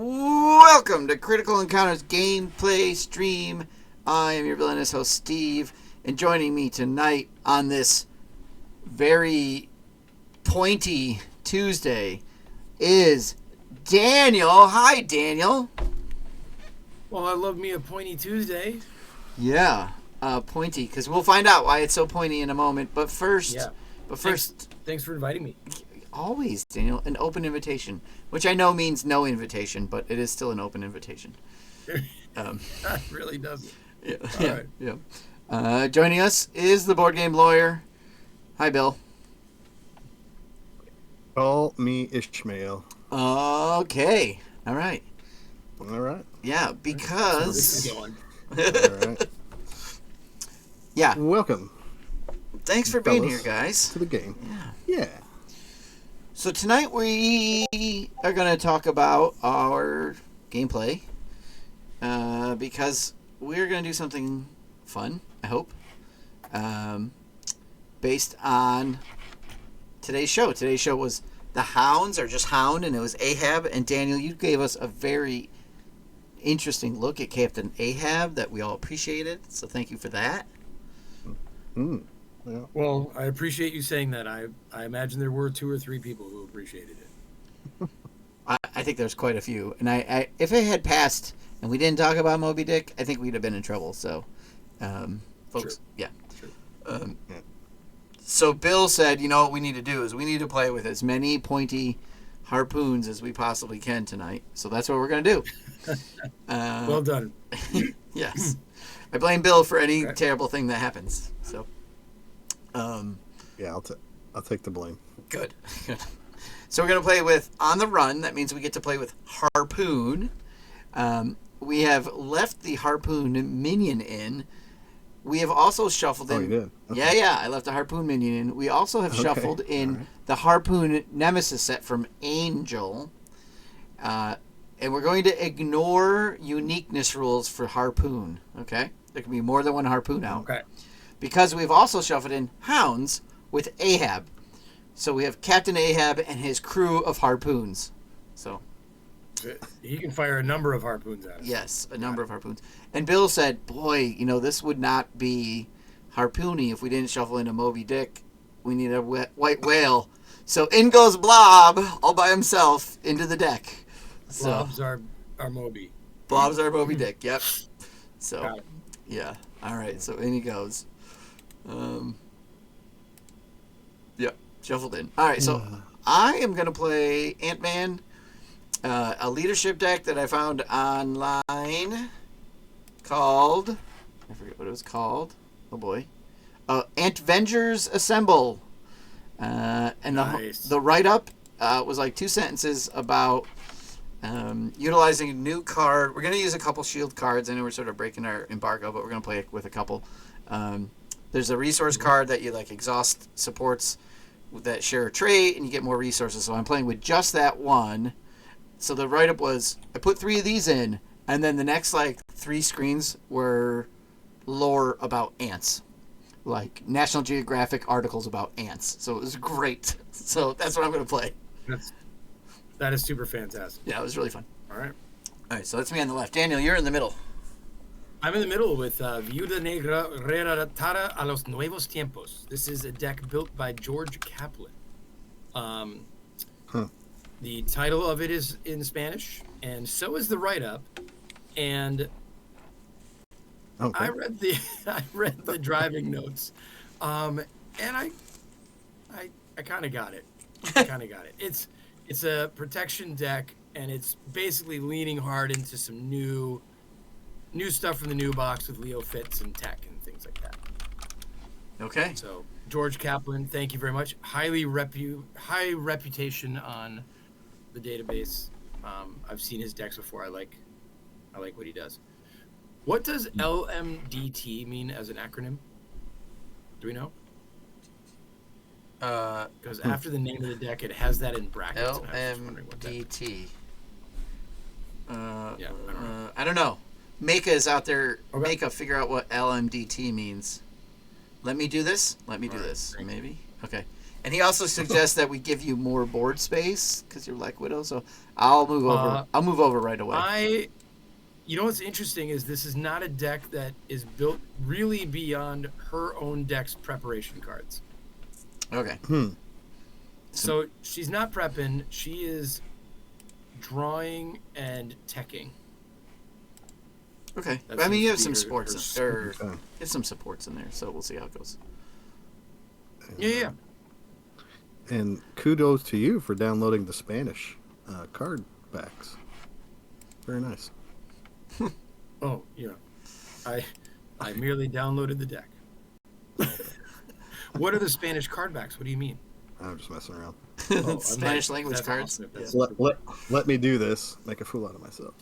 Welcome to Critical Encounters Gameplay Stream. I am your villainous host, Steve, and joining me tonight on this very pointy Tuesday is Daniel. Hi, Daniel. Well, I love me a pointy Tuesday. Yeah, pointy, because we'll find out why it's so pointy in a moment. But first, Thanks for inviting me. Always, Daniel, an open invitation, which I know means no invitation, but it is still an open invitation. It really does. Yeah. All right. Yeah. Joining us is the board game lawyer. Hi, Bill. Call me Ishmael. Okay. All right. All right. Yeah, because... This is going. All right. Yeah. Welcome. Thanks for being here, fellas, guys. to the game. Yeah. Yeah. So tonight we are going to talk about our gameplay because we're going to do something fun, I hope, based on today's show. Today's show was The Hounds, or just Hound, and it was Ahab. And Daniel, you gave us a very interesting look at Captain Ahab that we all appreciated, so thank you for that. Yeah. Well, I appreciate you saying that. I imagine there were 2 or 3 people who appreciated it. I think there's quite a few, and I if it had passed and we didn't talk about Moby Dick, I think we'd have been in trouble. So, folks, Sure. yeah. Sure. So Bill said, you know what we need to do is we need to play with as many pointy harpoons as we possibly can tonight. So that's what we're going to do. Well done. Yes. I blame Bill for any terrible thing that happens. So, Yeah, I'll take the blame. Good. So we're going to play with On the Run. That means we get to play with Harpoon. We have left the Harpoon minion in. We have also shuffled in... Oh, you did? Okay. Yeah, I left the Harpoon minion in. We also have shuffled in the Harpoon Nemesis set from Angel. And we're going to ignore uniqueness rules for Harpoon, okay? There can be more than one Harpoon out. Okay. Because we've also shuffled in Hounds with Ahab. So we have Captain Ahab and his crew of harpoons. So, He can fire a number of harpoons at us. yes, a number of harpoons. And Bill said, boy, you know, this would not be harpoony if we didn't shuffle in a Moby Dick. We need a white whale. So in goes Blob, all by himself, into the deck. So, Blob's our Moby. Blob's our Moby Dick, yep. Got So, it. yeah. All right, so in he goes. Yep, shuffled in. All right, so I am going to play Ant-Man, a leadership deck that I found online called, I forget what it was called. Oh, boy. Ant-Vengers Assemble. And Nice. the write-up was like 2 sentences about utilizing a new card. We're going to use a couple shield cards. I know we're sort of breaking our embargo, but we're going to play with a couple. There's a resource card that you like exhaust supports that share a trait, and you get more resources. So I'm playing with just that one. So the write-up was, I put 3 of these in, and then the next like 3 screens were lore about ants. Like National Geographic articles about ants. So it was great. So that's what I'm going to play. That is super fantastic. Yeah, it was really fun. All right. All right, so that's me on the left. Daniel, you're in the middle. I'm in the middle with Viuda Negra Reratara a los Nuevos Tiempos. This is a deck built by George Kaplan. The title of it is in Spanish, and so is the write-up. And Okay. I read the driving notes, and I kind of got it. It's a protection deck, and it's basically leaning hard into some new stuff from the new box with Leo Fitz and tech and things like that. Okay. So George Kaplan, thank you very much. High reputation on the database. I've seen his decks before. I like what he does. What does LMDT mean as an acronym? Do we know? Because after the name of the deck, it has that in brackets. LMDT. Yeah, I don't know. I don't know. Maka is out there. Okay. Maka, figure out what LMDT means. Let me do this. Let me do All right, this. thank you. Maybe. Okay. And he also suggests that we give you more board space because you're Black Widow. So I'll move over. I'll move over right away. You know what's interesting is this is not a deck that is built really beyond her own deck's preparation cards. Okay. So she's not prepping. She is drawing and teching. Okay. That I mean, you have seems some to be sports. her Okay. There's some supports in there, so we'll see how it goes. Yeah. And kudos to you for downloading the Spanish card backs. Very nice. Oh, yeah. I merely downloaded the deck. What are the Spanish card backs? What do you mean? I'm just messing around. Spanish language that's cards. awesome if that's Yeah. Let me do this. Make a fool out of myself.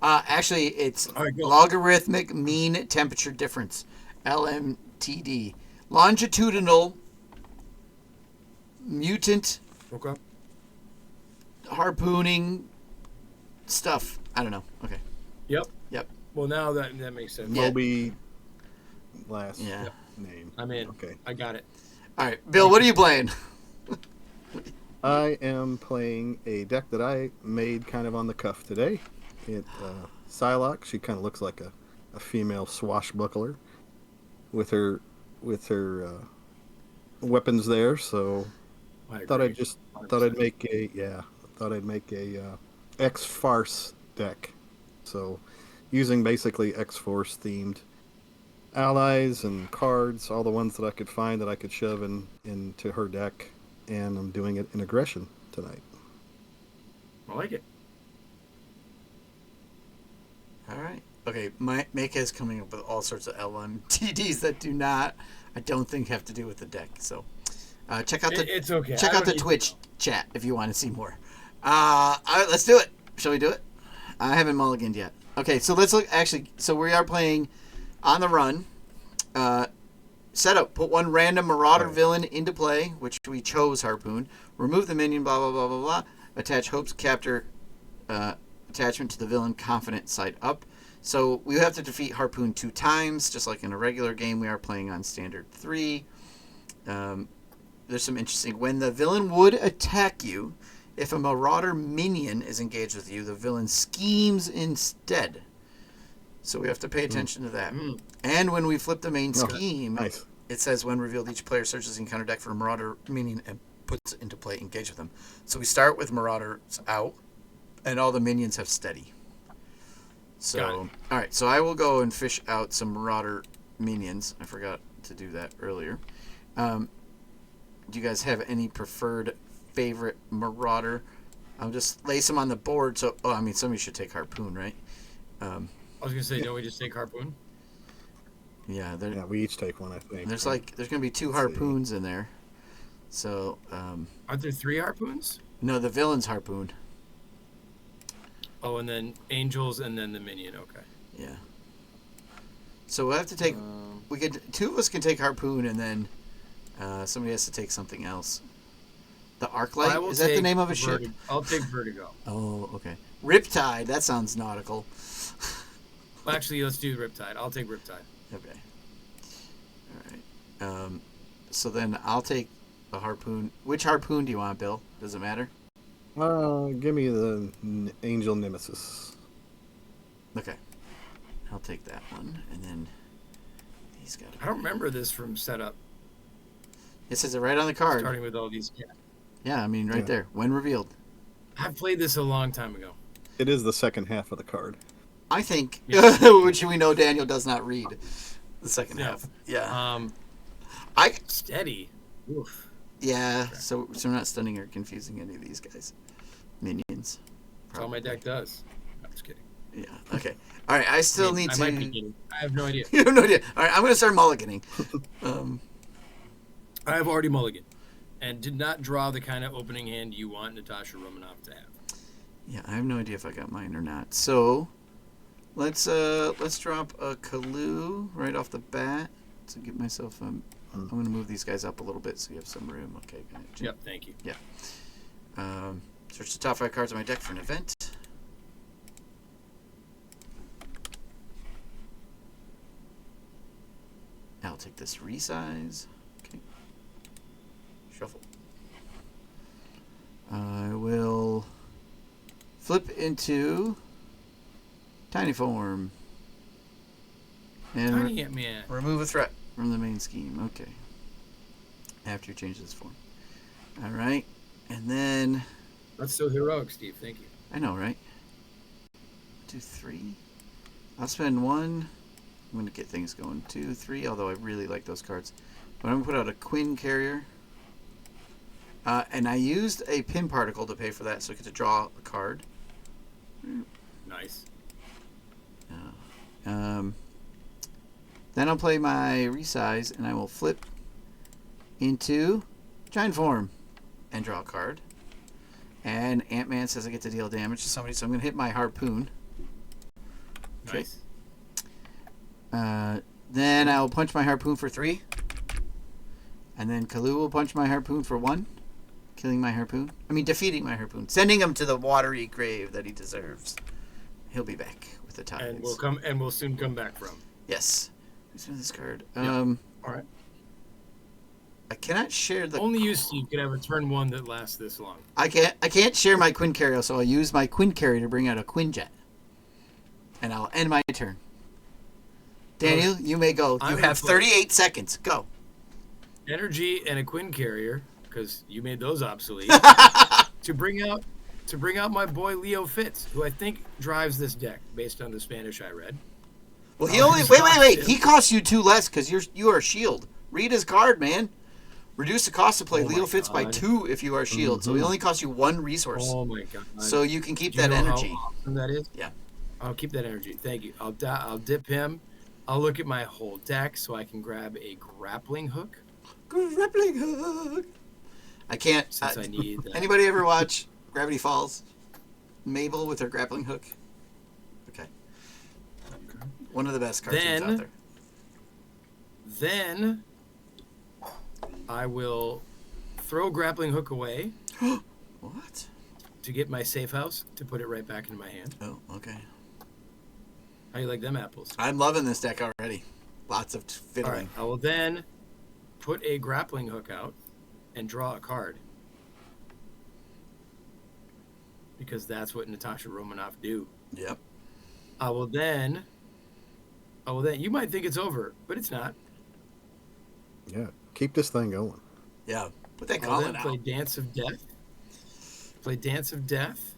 Actually, it's All right, go. logarithmic mean temperature difference, LMTD. Longitudinal mutant Okay. harpooning stuff. I don't know. Okay. Yep. Yep. Well, now that makes sense. Yeah. Moby last Yeah. name. I'm in. Okay. I got it. All right, Bill. What are you playing? I am playing a deck that I made kind of on the cuff today. Psylocke. She kind of looks like a female swashbuckler with her weapons there. So I thought agree. I'd make a X Farce deck. So using basically X Force themed allies and cards, all the ones that I could find that I could shove into her deck, and I'm doing it in aggression tonight. I like it. All right. Okay, Maka is coming up with all sorts of LMTDs that I don't think have to do with the deck. So check out It's okay. Check I out don't the need Twitch chat if you want to see more. All right, let's do it. Shall we do it? I haven't mulliganed yet. Okay, so let's look. Actually, so we are playing on the run. Setup: put one random Marauder villain into play, which we chose Harpoon. Remove the minion. Blah blah blah blah blah. Attach Hope's captor attachment to the villain. Confident side up. So we have to defeat Harpoon 2 times, just like in a regular game. We are playing on standard 3. There's some interesting. When the villain would attack you, if a Marauder minion is engaged with you, the villain schemes instead. So we have to pay attention to that. And when we flip the main scheme, Nice. it says when revealed, each player searches the encounter deck for a Marauder minion and puts it into play, engage with them. So we start with Marauders out, and all the minions have steady. So, all right, so I will go and fish out some Marauder minions. I forgot to do that earlier. Do you guys have any preferred favorite Marauder? I'll just lace them on the board. So, somebody should take Harpoon, right? I was gonna say, don't we just take Harpoon? Yeah, Yeah, we each take one, I think. there's gonna be 2 Harpoons in there. So, Aren't there 3 Harpoons? no, the villain's Harpoon. Oh, and then Angels, and then the minion. Okay. Yeah. So we'll have to take. We could 2 of us can take Harpoon, and then somebody has to take something else. The Arclight, is that the name of a ship? I'll take Vertigo. Oh, okay. Riptide. That sounds nautical. Well, actually, let's do Riptide. I'll take Riptide. Okay. All right. So then I'll take the Harpoon. Which Harpoon do you want, Bill? Does it matter? Give me the Angel Nemesis. Okay. I'll take that one, and then he's got. I don't remember this from setup. It says it right on the card. Starting with all these. Yeah, I mean right there. When revealed. I've played this a long time ago. It is the second half of the card. I think, Yeah. which we know Daniel does not read the second half. Yeah. Steady. Oof. Yeah. So we're not stunning or confusing any of these guys. Minions. That's all my deck does. I'm just kidding. Yeah. Okay. All right. I still need I to. might be kidding. I have no idea. You have no idea. All right. I'm gonna start mulliganing. I have already mulliganed and did not draw the kind of opening hand you want Natasha Romanoff to have. Yeah. I have no idea if I got mine or not. So let's drop a Kalu right off the bat to get myself. I'm gonna move these guys up a little bit so you have some room. Okay. Gotcha. Yep. Thank you. Yeah. Search the top 5 cards of my deck for an event. I'll take this resize. Okay. Shuffle. I will flip into tiny form. And Tiny Ant-Man. remove a threat from the main scheme. Okay. After you change this form. All right. And then... That's so heroic, Steve. Thank you. I know, right? 2, 3. I'll spend 1. I'm going to get things going. 2, 3, although I really like those cards. But I'm going to put out a Quinn Carrier. And I used a pin particle to pay for that, so I get to draw a card. Nice. Then I'll play my resize, and I will flip into giant form and draw a card. And Ant-Man says I get to deal damage to somebody, so I'm going to hit my harpoon. Okay. Nice. Then I'll punch my harpoon for 3. And then Kalu will punch my harpoon for 1. Killing my harpoon. Defeating my harpoon. Sending him to the watery grave that he deserves. He'll be back with the tides. And we'll soon come back from. Yes. Who's in this card? All right. I cannot share the... Only you, Steve, could have a turn 1 that lasts this long. I can't share my Quinn Carrier, so I'll use my Quinn Carrier to bring out a Quinjet. And I'll end my turn. Daniel, you may go. You have 38 seconds. Go. Energy and a Quinn Carrier, because you made those obsolete, to bring out my boy Leo Fitz, who I think drives this deck based on the Spanish I read. Well, he only wait. He costs you 2 less because you are shield. Read his card, man. Reduce the cost to play Leo Fitz by 2 if you are shield. So he only costs you 1 resource. Oh my god! So you can keep Do you that know energy. How awesome that is? Yeah. I'll keep that energy. Thank you. I'll dip him. I'll look at my whole deck so I can grab a grappling hook. Grappling hook. I can't. Since I need that. Anybody ever watch Gravity Falls? Mabel with her grappling hook. Okay. One of the best cartoons out there. Then I will throw grappling hook away. What? To get my safe house to put it right back into my hand. Oh, okay. How you like them apples? I'm loving this deck already. Lots of fiddling. All right. I will then put a grappling hook out and draw a card. Because that's what Natasha Romanoff do. Yep. I will then, you might think it's over, but it's not. Yeah, keep this thing going. Yeah. Put that I'll gauntlet then play out. Dance of Death. Play Dance of Death.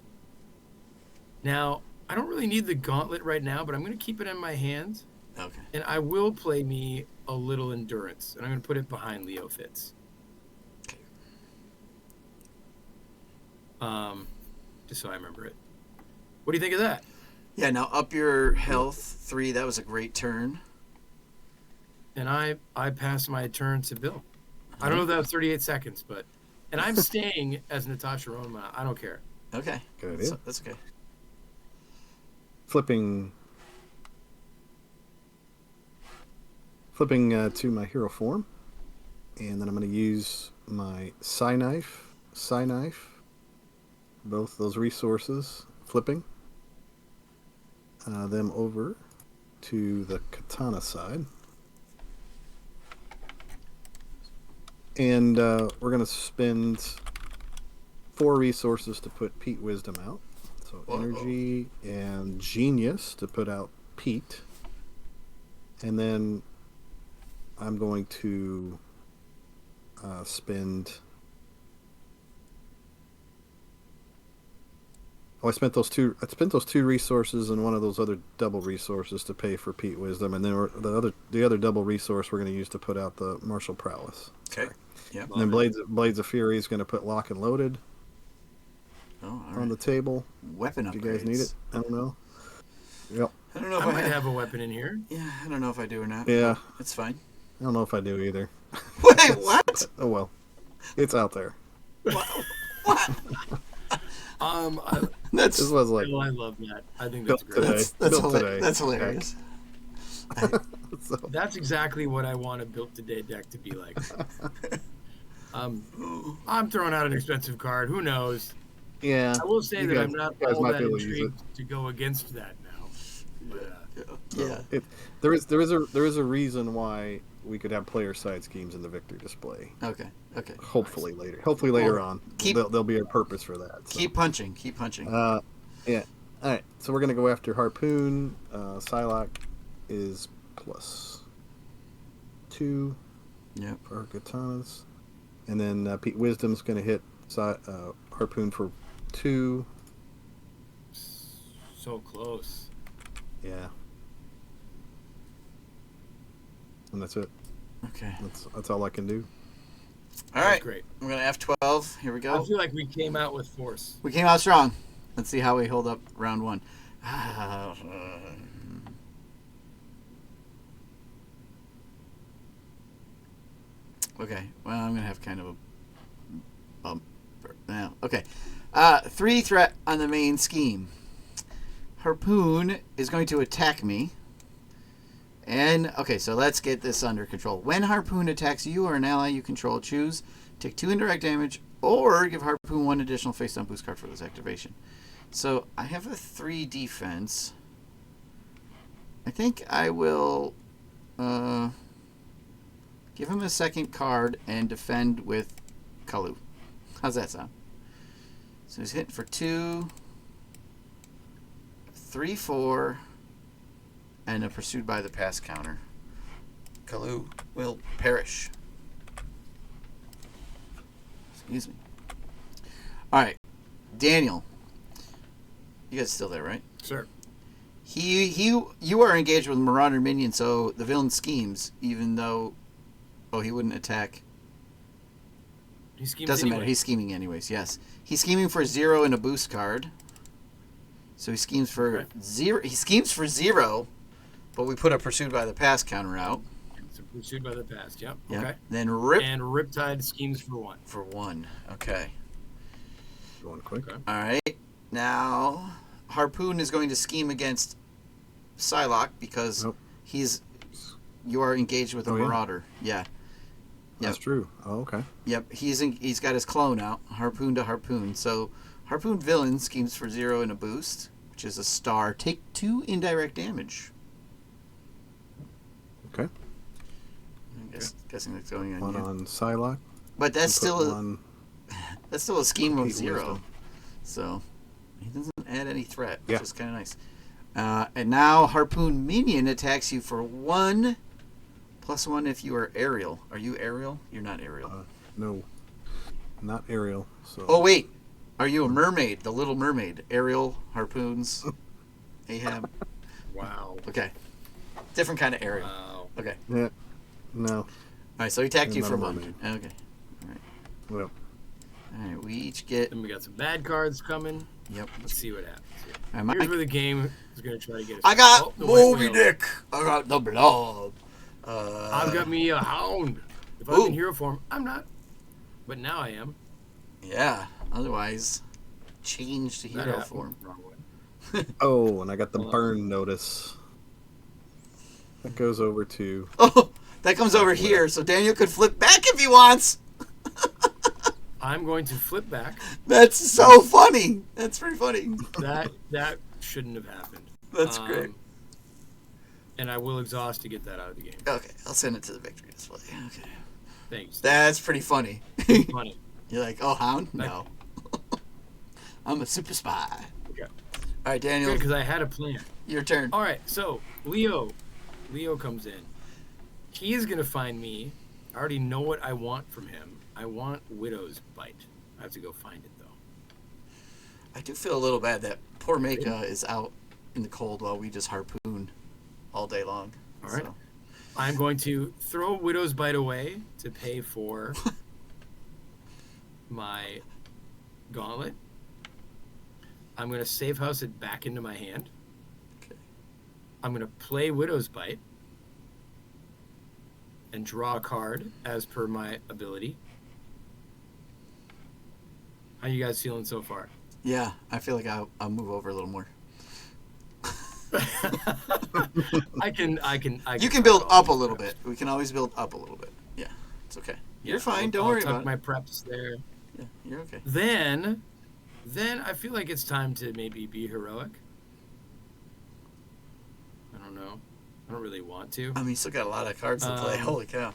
Now, I don't really need the gauntlet right now, but I'm going to keep it in my hand. Okay. And I will play me a little endurance. And I'm going to put it behind Leo Fitz. Okay. Just so I remember it. What do you think of that? Yeah, now up your health 3. That was a great turn. And I pass my turn to Bill. I don't know if that was 38 seconds, but... And I'm staying as Natasha Romanoff. I don't care. Okay. Good idea. That's okay. Flipping to my hero form, and then I'm going to use my Psy Knife, both those resources, flipping them over to the Katana side. And we're going to spend 4 resources to put Pete Wisdom out. So energy and genius to put out Pete. And then I'm going to spend... I spent those two resources and one of those other double resources to pay for Pete Wisdom, and then the other double resource we're going to use to put out the Martial Prowess. Okay. Yeah. And then Blades of Fury is going to put Lock and Loaded on the table. Weapon upgrades. Do you guys need it? I don't know. Yep. I don't know if I might have a weapon in here. Yeah, I don't know if I do or not. Yeah. It's fine. I don't know if I do either. Wait, what? Oh well. It's out there. What? That's This was like I love that. I think that's great. today. That's hilarious. So, That's exactly what I want a built today deck to be like. I'm throwing out an expensive card. Who knows? yeah. I will say You that guys- I'm not you guys all might that be able to use intrigued to go against that now. But, Yeah. There is a reason why we could have player side schemes in the victory display. Okay. Okay. Hopefully later. Hopefully later Well, on. keep- There'll be a purpose for that. So. Keep punching. Keep punching. Yeah. All right. So we're gonna go after Harpoon. Psylocke is +2 Yep. for our katanas, and then Pete Wisdom's gonna hit Harpoon for 2. So close. Yeah. And that's it. Okay. That's all I can do. All That's right. great. I'm gonna F12. Here we I go. feel like we came out with force. We came out strong. Let's see how we hold up round 1. Okay. Well, I'm gonna have kind of a bump now. Okay. 3 threat on the main scheme. Harpoon is going to attack me. And, okay, so let's get this under control. When Harpoon attacks you or an ally you control, choose take 2 indirect damage or give Harpoon 1 additional face-down boost card for this activation. So I have a 3 defense. I think I will give him a second card and defend with Kalu. How's that sound? So he's hitting for 2, 3, 4, and a pursued by the pass counter. Kalu will perish. Excuse me. All right, Daniel. You guys still there, right? Sir. You are engaged with Marauder minion, so the villain schemes, even though, he wouldn't attack. He schemes Doesn't anyway. matter. He's scheming anyways. Yes, he's scheming for 0 and a boost card. So he schemes for Okay. 0. He schemes for 0, but we put a pursued by the pass counter out. So pursued by the past. Yep. Yep. Okay. Then rip And Riptide schemes for 1. for 1. Okay. Going quick. Okay. All right. Now Harpoon is going to scheme against Psylock because Nope. you are engaged with a Oh, yeah. Marauder. Yeah. That's true. Oh, okay. Yep. He's got his clone out. Harpoon to Harpoon. So Harpoon villain schemes for 0 and a boost, which is a star. Take 2 indirect damage. Okay. Guessing that's going on 1 you. on Psylocke. But that's and put still one that's still a scheme of Pete 0. Wisdom. So he doesn't add any threat, which Yeah. is kind of nice. And now Harpoon minion attacks you for 1 +1 if you are aerial. Are you aerial? You're not aerial. No, not Ariel. So. Oh wait, are you a mermaid? The Little Mermaid. Ariel, harpoons, Ahab. Wow. Okay, different kind of Ariel. Wow. Okay, Yeah. No. all right. So he attacked I'm you not for a 1. mermaid. Okay, Well. all right. We each get. Then we got some bad cards coming. Yep. Let's see what happens here. All right, Here's where the game is going to try to get us. I got Oh, the white Moby whale. Dick. I got the blob. I've got me a hound. If I'm Ooh. in hero form, I'm not. But now I am. Yeah. Otherwise, change to That hero happened. form. Wrong way. Oh, and I got the Hold on. burn notice. That goes over to. Oh, that comes over here, so Daniel could flip back if he wants. I'm going to flip back. That's so funny. That's pretty funny. That shouldn't have happened. That's great. And I will exhaust to get that out of the game. Okay, I'll send it to the victory display. Okay. Thanks. That's pretty funny. Funny. You're like, oh, hound? No. I'm a super spy. Okay. All right, Daniel, Because I had a plan. your turn. All right, so Leo comes in. He is going to find me. I already know what I want from him. I want Widow's Bite. I have to go find it, though. I do feel a little bad that poor Maka is out in the cold while we just harpoon all day long. All right. So. I'm going to throw Widow's Bite away to pay for my gauntlet. I'm going to safe house it back into my hand. Okay. I'm going to play Widow's Bite and draw a card as per my ability. How you guys feeling so far? Yeah, I feel like I'll move over a little more. I can. You can build up a little bit. We can always build up a little bit. Yeah, it's okay. You're fine. Don't worry I'll about tuck it. my preps there. Yeah, you're okay. Then I feel like it's time to maybe be heroic. I don't know. I don't really want to. I mean, you still got a lot of cards to play. Holy cow.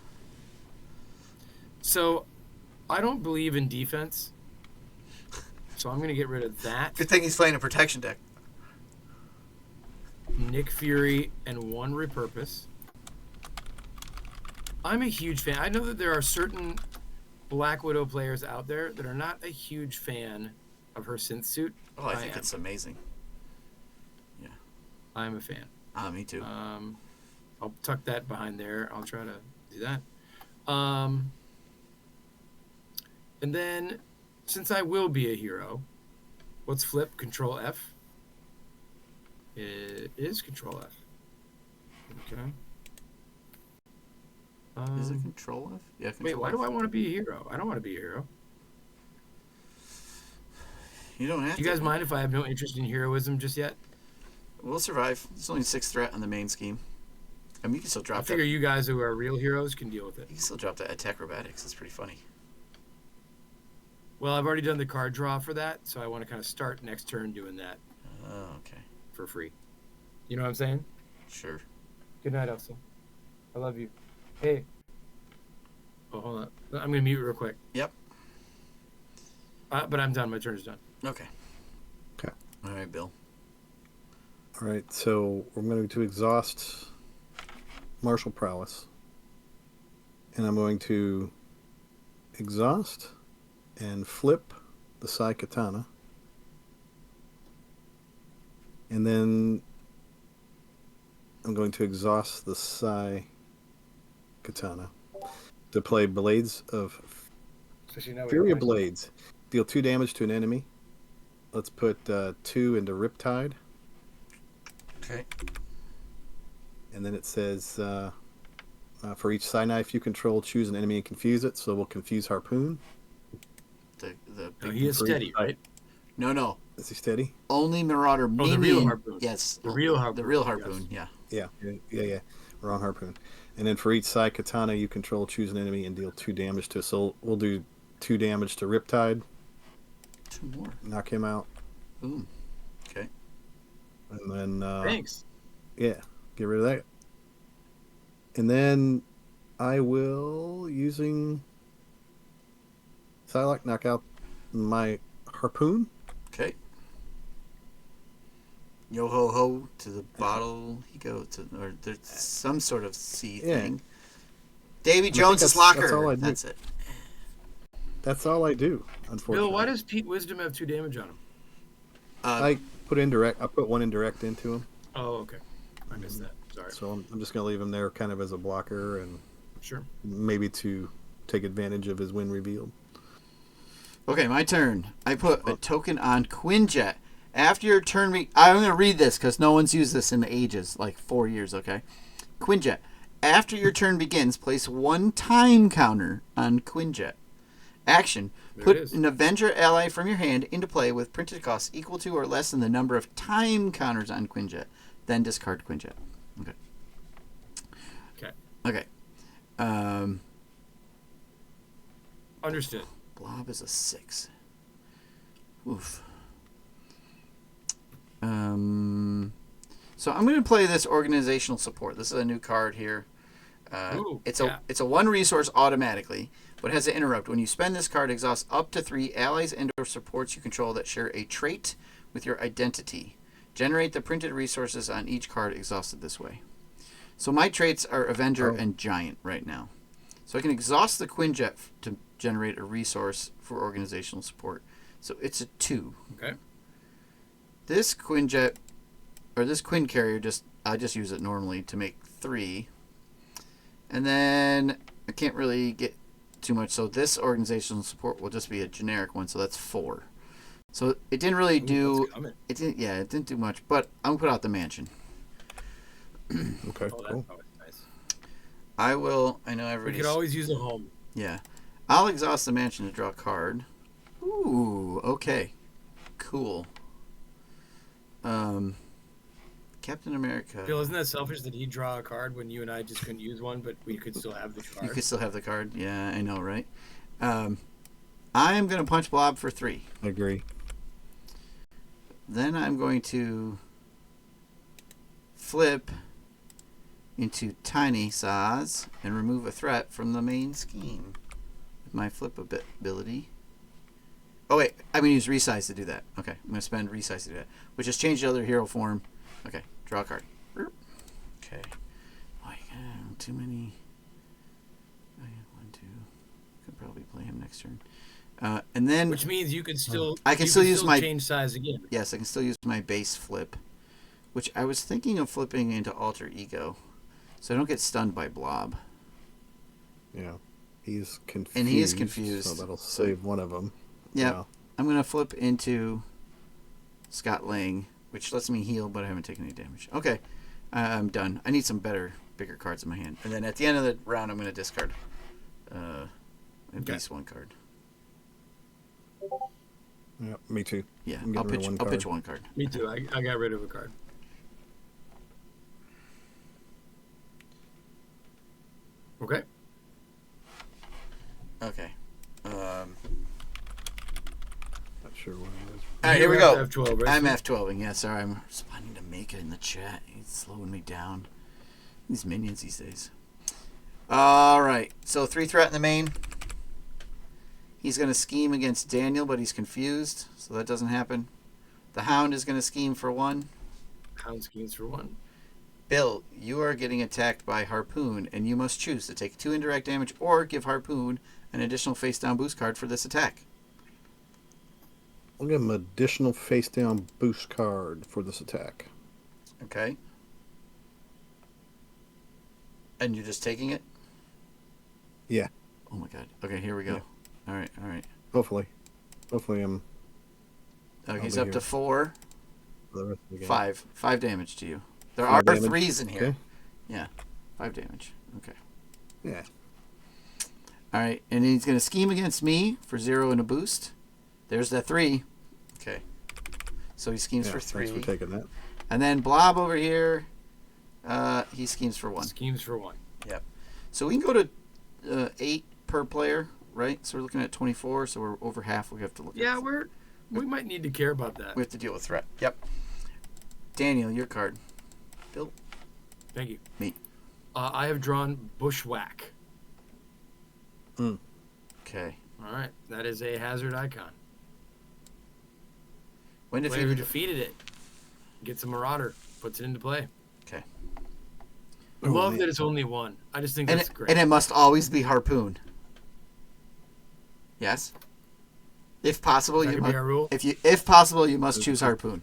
So, I don't believe in defense. So I'm going to get rid of that. Good thing he's playing a protection deck. Nick Fury and 1 repurpose. I'm a huge fan. I know that there are certain Black Widow players out there that are not a huge fan of her synth suit. Oh, I think it's amazing. Yeah. I'm a fan. Me too. I'll tuck that behind there. I'll try to do that. And then, since I will be a hero, let's flip Control F. It is Control F. Okay. Is it Control F? Yeah, Control Wait, why F. do I want to be a hero? I don't want to be a hero. You don't have to. Do you guys mind if I have no interest in heroism just yet? We'll survive. There's only 6 threat on the main scheme. I mean, you can still I drop figure that. you guys who are real heroes can deal with it. You can still drop that attack acrobatics. It's pretty funny. Well, I've already done the card draw for that, so I want to kind of start next turn doing that Oh, okay. for free. You know what I'm saying? Sure. Good night, Elsa. I love you. Hey. Oh, hold on. I'm going to mute real quick. Yep. But I'm done. My turn is done. Okay. Okay. All right, Bill. All right, so we're going to exhaust martial prowess. And I'm going to exhaust and flip the Sai Katana. And then I'm going to exhaust the Sai Katana to play Blades of Fury of Blades. Deal 2 damage to an enemy. Let's put 2 into Riptide. Okay. And then it says, for each Psy Knife you control, choose an enemy and confuse it. So we'll confuse Harpoon. The No, he is steady, right? No. Is he steady? Only Marauder. Oh, the real Harpoon. Yes. The real Harpoon. The real Harpoon, Yes. yeah. Yeah. We're on Harpoon. And then for each Sai Katana you control, choose an enemy and deal 2 damage to it. So we'll do 2 damage to Riptide. 2 more. Knock him out. Ooh. Okay. And then... Thanks. Yeah, get rid of that. And then I will, using Psylocke, knock out my Harpoon. Okay. Yo ho ho to the bottle he goes to, or there's some sort of sea thing. Davy Jones's locker. That's all I do. That's it. That's all I do, unfortunately. Bill, why does Pete Wisdom have 2 damage on him? I put indirect. I put 1 indirect into him. Oh, okay. I missed that. Sorry. So I'm just going to leave him there kind of as a blocker and Sure. maybe to take advantage of his win revealed. Okay, my turn. I put a token on Quinjet. After your turn, I'm going to read this because no one's used this in ages, like 4 years, okay? Quinjet. After your turn begins, place 1 time counter on Quinjet. Action. Put an Avenger ally from your hand into play with printed costs equal to or less than the number of time counters on Quinjet. Then discard Quinjet. Okay. Understood. Blob is a 6. Oof. So I'm going to play this organizational support. This is a new card here. It's a 1 resource automatically, but has an interrupt. When you spend this card, exhaust up to 3 allies and/or supports you control that share a trait with your identity. Generate the printed resources on each card exhausted this way. So my traits are Avenger and Giant right now. So I can exhaust the Quinjet to generate a resource for organizational support. So it's a 2. Okay. This Quinjet, or this Quin carrier, I just use it normally to make 3. And then I can't really get too much. So this organizational support will just be a generic one. So that's 4. So it didn't really do. It didn't do much. But I'm gonna put out the mansion. Okay, cool. Nice. I will. I know everybody. We could always use a home. Yeah, I'll exhaust the mansion to draw a card. Ooh. Okay. Cool. Captain America. Bill, isn't that selfish that he'd draw a card when you and I just couldn't use one, but we could still have the card? You could still have the card. Yeah, I know, right? I'm going to punch Blob for 3. I agree. Then I'm going to flip into tiny size and remove a threat from the main scheme with my flip ability. Oh wait, I'm gonna use resize to do that. Okay, I'm gonna spend resize to do that, which is change the other hero form. Okay, draw a card. Okay. Too many. One, two. Could probably play him next turn. And then, Which means you could still. I can still use my change size again. Yes, I can still use my base flip, which I was thinking of flipping into alter ego, so I don't get stunned by blob. Yeah, he's confused. And he is confused. So that'll save one of them. Yep. Yeah. I'm gonna flip into Scott Lang, which lets me heal, but I haven't taken any damage. Okay, I'm done. I need some bigger cards in my hand, and then at the end of the round, I'm gonna discard at least one card. Yeah, me too. Yeah, I'm I'll getting rid of pitch. I'll pitch one card. Me too. I got rid of a card. Okay. Okay. Not sure what it is. All right, here we go. F12, right? I'm F12ing. Yeah, sorry, I'm responding to Maka in the chat. He's slowing me down. These minions these days. All right, so 3 threat in the main. He's going to scheme against Daniel, but he's confused, so that doesn't happen. The Hound is going to scheme for 1. Hound schemes for 1. Bill, you are getting attacked by Harpoon, and you must choose to take 2 indirect damage or give Harpoon an additional face-down boost card for this attack. I'll give him an additional face-down boost card for this attack. Okay. And you're just taking it? Yeah. Oh my god. Okay, here we go. Yeah. All right. Hopefully I'm. Okay, he's be up here to 4. For the rest of the game. 5 damage to you. There 5 are damage. 3s in here. Okay. Yeah, 5 damage. Okay. Yeah. All right, and he's going to scheme against me for 0 and a boost. There's that 3. Okay. So he schemes for 3. Thanks for taking that. And then Blob over here, he schemes for 1. Schemes for 1. Yep. So we can go to 8 per player, right? So we're looking at 24, so we're over half. We have to look Yeah, at. we might need to care about that. We have to deal with threat. Yep. Daniel, your card. Bill. Thank you. Me. I have drawn Bushwhack. Okay. All right, that is a hazard icon. When Player who defeated. defeated it gets a Marauder, puts it into play. Okay. I love that it's only 1. I just think that's great. And it must always be Harpoon. Yes. If possible, That you could be our rule. if possible, you must choose Harpoon.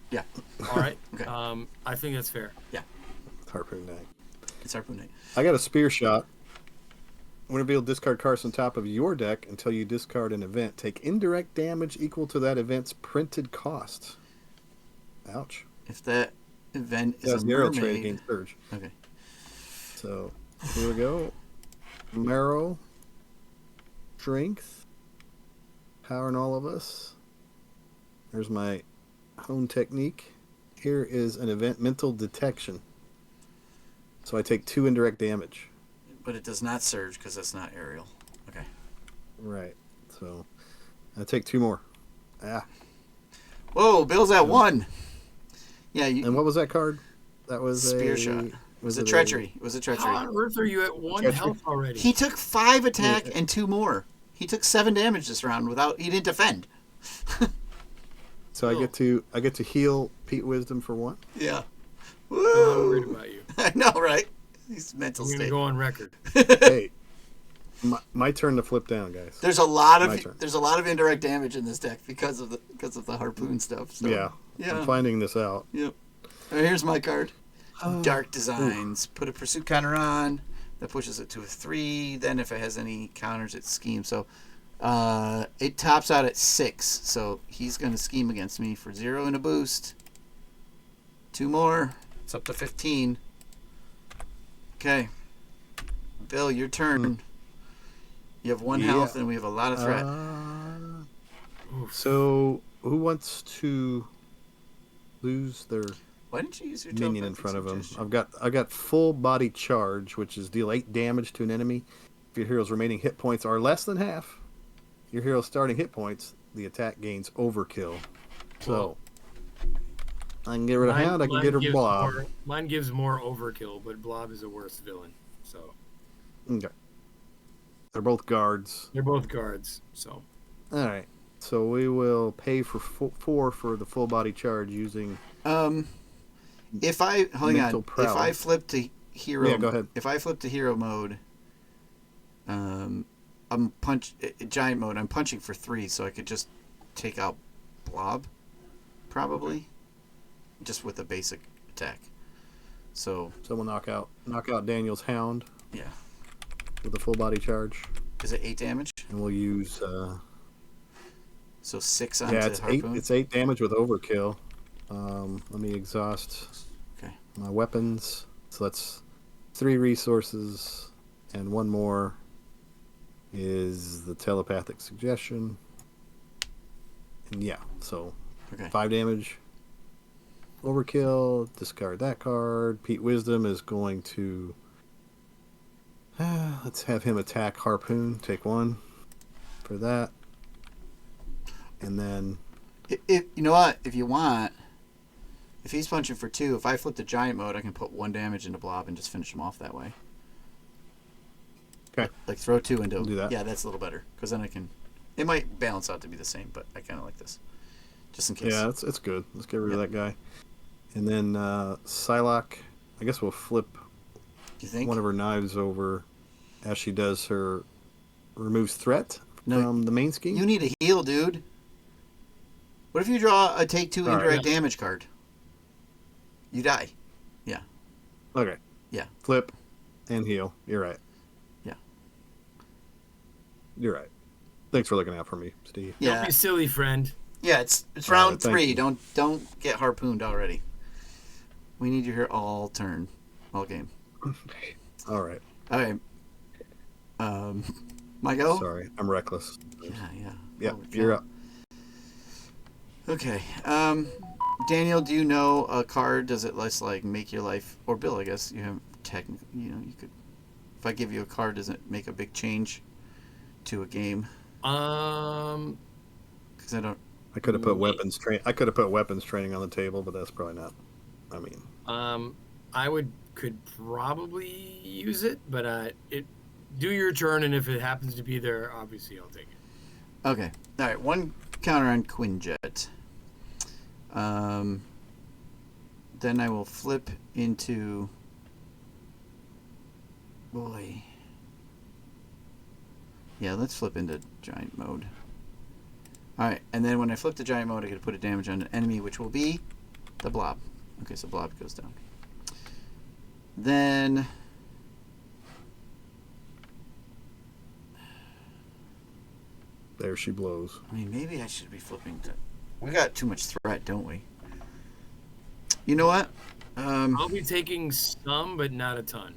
Yeah. All right. Okay. I think that's fair. Harpoon Knight. It's Harpoon Night. I got a spear shot. When revealed, discard cards on top of your deck until you discard an event. Take indirect damage equal to that event's printed cost. Ouch. If that event is That's a the arrow mermaid. trade against Surge. Okay. So here we go. Marrow, strength, power in all of us. There's my hone technique. Here is an event, mental detection. So I take 2 indirect damage. But it does not surge because that's not aerial. Okay. Right. So I take 2 more. Ah. Whoa, Bill's at 1. Yeah. And what was that card? That was Spear a shot. It was a treachery. It was a treachery. How on earth are you at 1 Treachery. health already? He took 5 attack and 2 more. He took 7 damage this round without. He didn't defend. So I get to heal Pete Wisdom for 1. Yeah. I'm Woo! worried about you. I know, right? He's mental I'm gonna state. go on record. Hey, my turn to flip down, guys. There's a lot My turn. of indirect damage in this deck because of the Harpoon stuff. So, Yeah. I'm finding this out. Yep. All right, here's my card. Dark Designs. Put a pursuit counter on. That pushes it to a 3. Then if it has any counters, it schemes. So it tops out at 6. So he's going to scheme against me for 0 and a boost. 2 more. It's up to 15. Okay. Bill, your turn. You have 1 health and we have a lot of threat. So who wants to lose their Why didn't you use your minion in telepathic front of them? suggestion? I got full body charge, which is deal 8 damage to an enemy. If your hero's remaining hit points are less than half your hero's starting hit points, the attack gains overkill. So I can get rid of Hound. I can get rid of Blob. Mine gives more overkill, but Blob is a worse villain. So. Okay. They're both guards. They're both guards. So. All right. So we will pay for 4 for the full body charge using. If I flip to hero, yeah, go ahead. If I flip to hero mode, I'm giant mode. I'm punching for 3, so I could just take out Blob, probably, just with a basic attack. So we'll knock out Daniel's Hound. Yeah. With a full body charge. Is it 8 damage? And we'll use. So 6 onto it's Harpoon? 8. It's 8 damage with overkill. Let me exhaust my weapons. So that's 3 resources, and 1 more is the telepathic suggestion. And yeah, so 5 damage. Overkill. Discard that card. Pete Wisdom is going to. Let's have him attack Harpoon. Take 1 for that. And then, you know what? If you want, if he's punching for 2, if I flip to giant mode, I can put 1 damage into Blob and just finish him off that way. Okay. Like throw 2 into. We'll do that. Yeah, that's a little better because then I can. It might balance out to be the same, but I kind of like this, just in case. Yeah, it's good. Let's get rid of that guy. And then Psylocke, I guess we'll flip. You think? One of her knives over, as she does her removes threat from the main scheme. You need a heal, dude. What if you draw a take 2 indirect damage card? You die. Yeah. Okay. Yeah. Flip and heal. You're right. Yeah. You're right. Thanks for looking out for me, Steve. Yeah. Don't be silly, friend. Yeah, it's round 3. Don't get harpooned already. We need you here all turn, all game. All right. Okay. My go? Sorry, I'm reckless. Yeah. Yeah, you're up. Okay. Daniel, do you know a card? Does it less like make your life, or Bill? I guess you have technically. You could. If I give you a card, does it make a big change to a game? Because I don't. I could have put weapons training on the table, but that's probably not. I mean. I could probably use it, but do your turn, and if it happens to be there, obviously I'll take it. Okay. All right. 1 counter on Quinjet. Then I will flip into. Boy. Yeah, let's flip into giant mode. Alright, and then when I flip to giant mode, I get to put a damage on an enemy, which will be the Blob. Okay, so Blob goes down. Then. There she blows. I mean, maybe I should be flipping to. We got too much threat, don't we? You know what? I'll be taking some, but not a ton.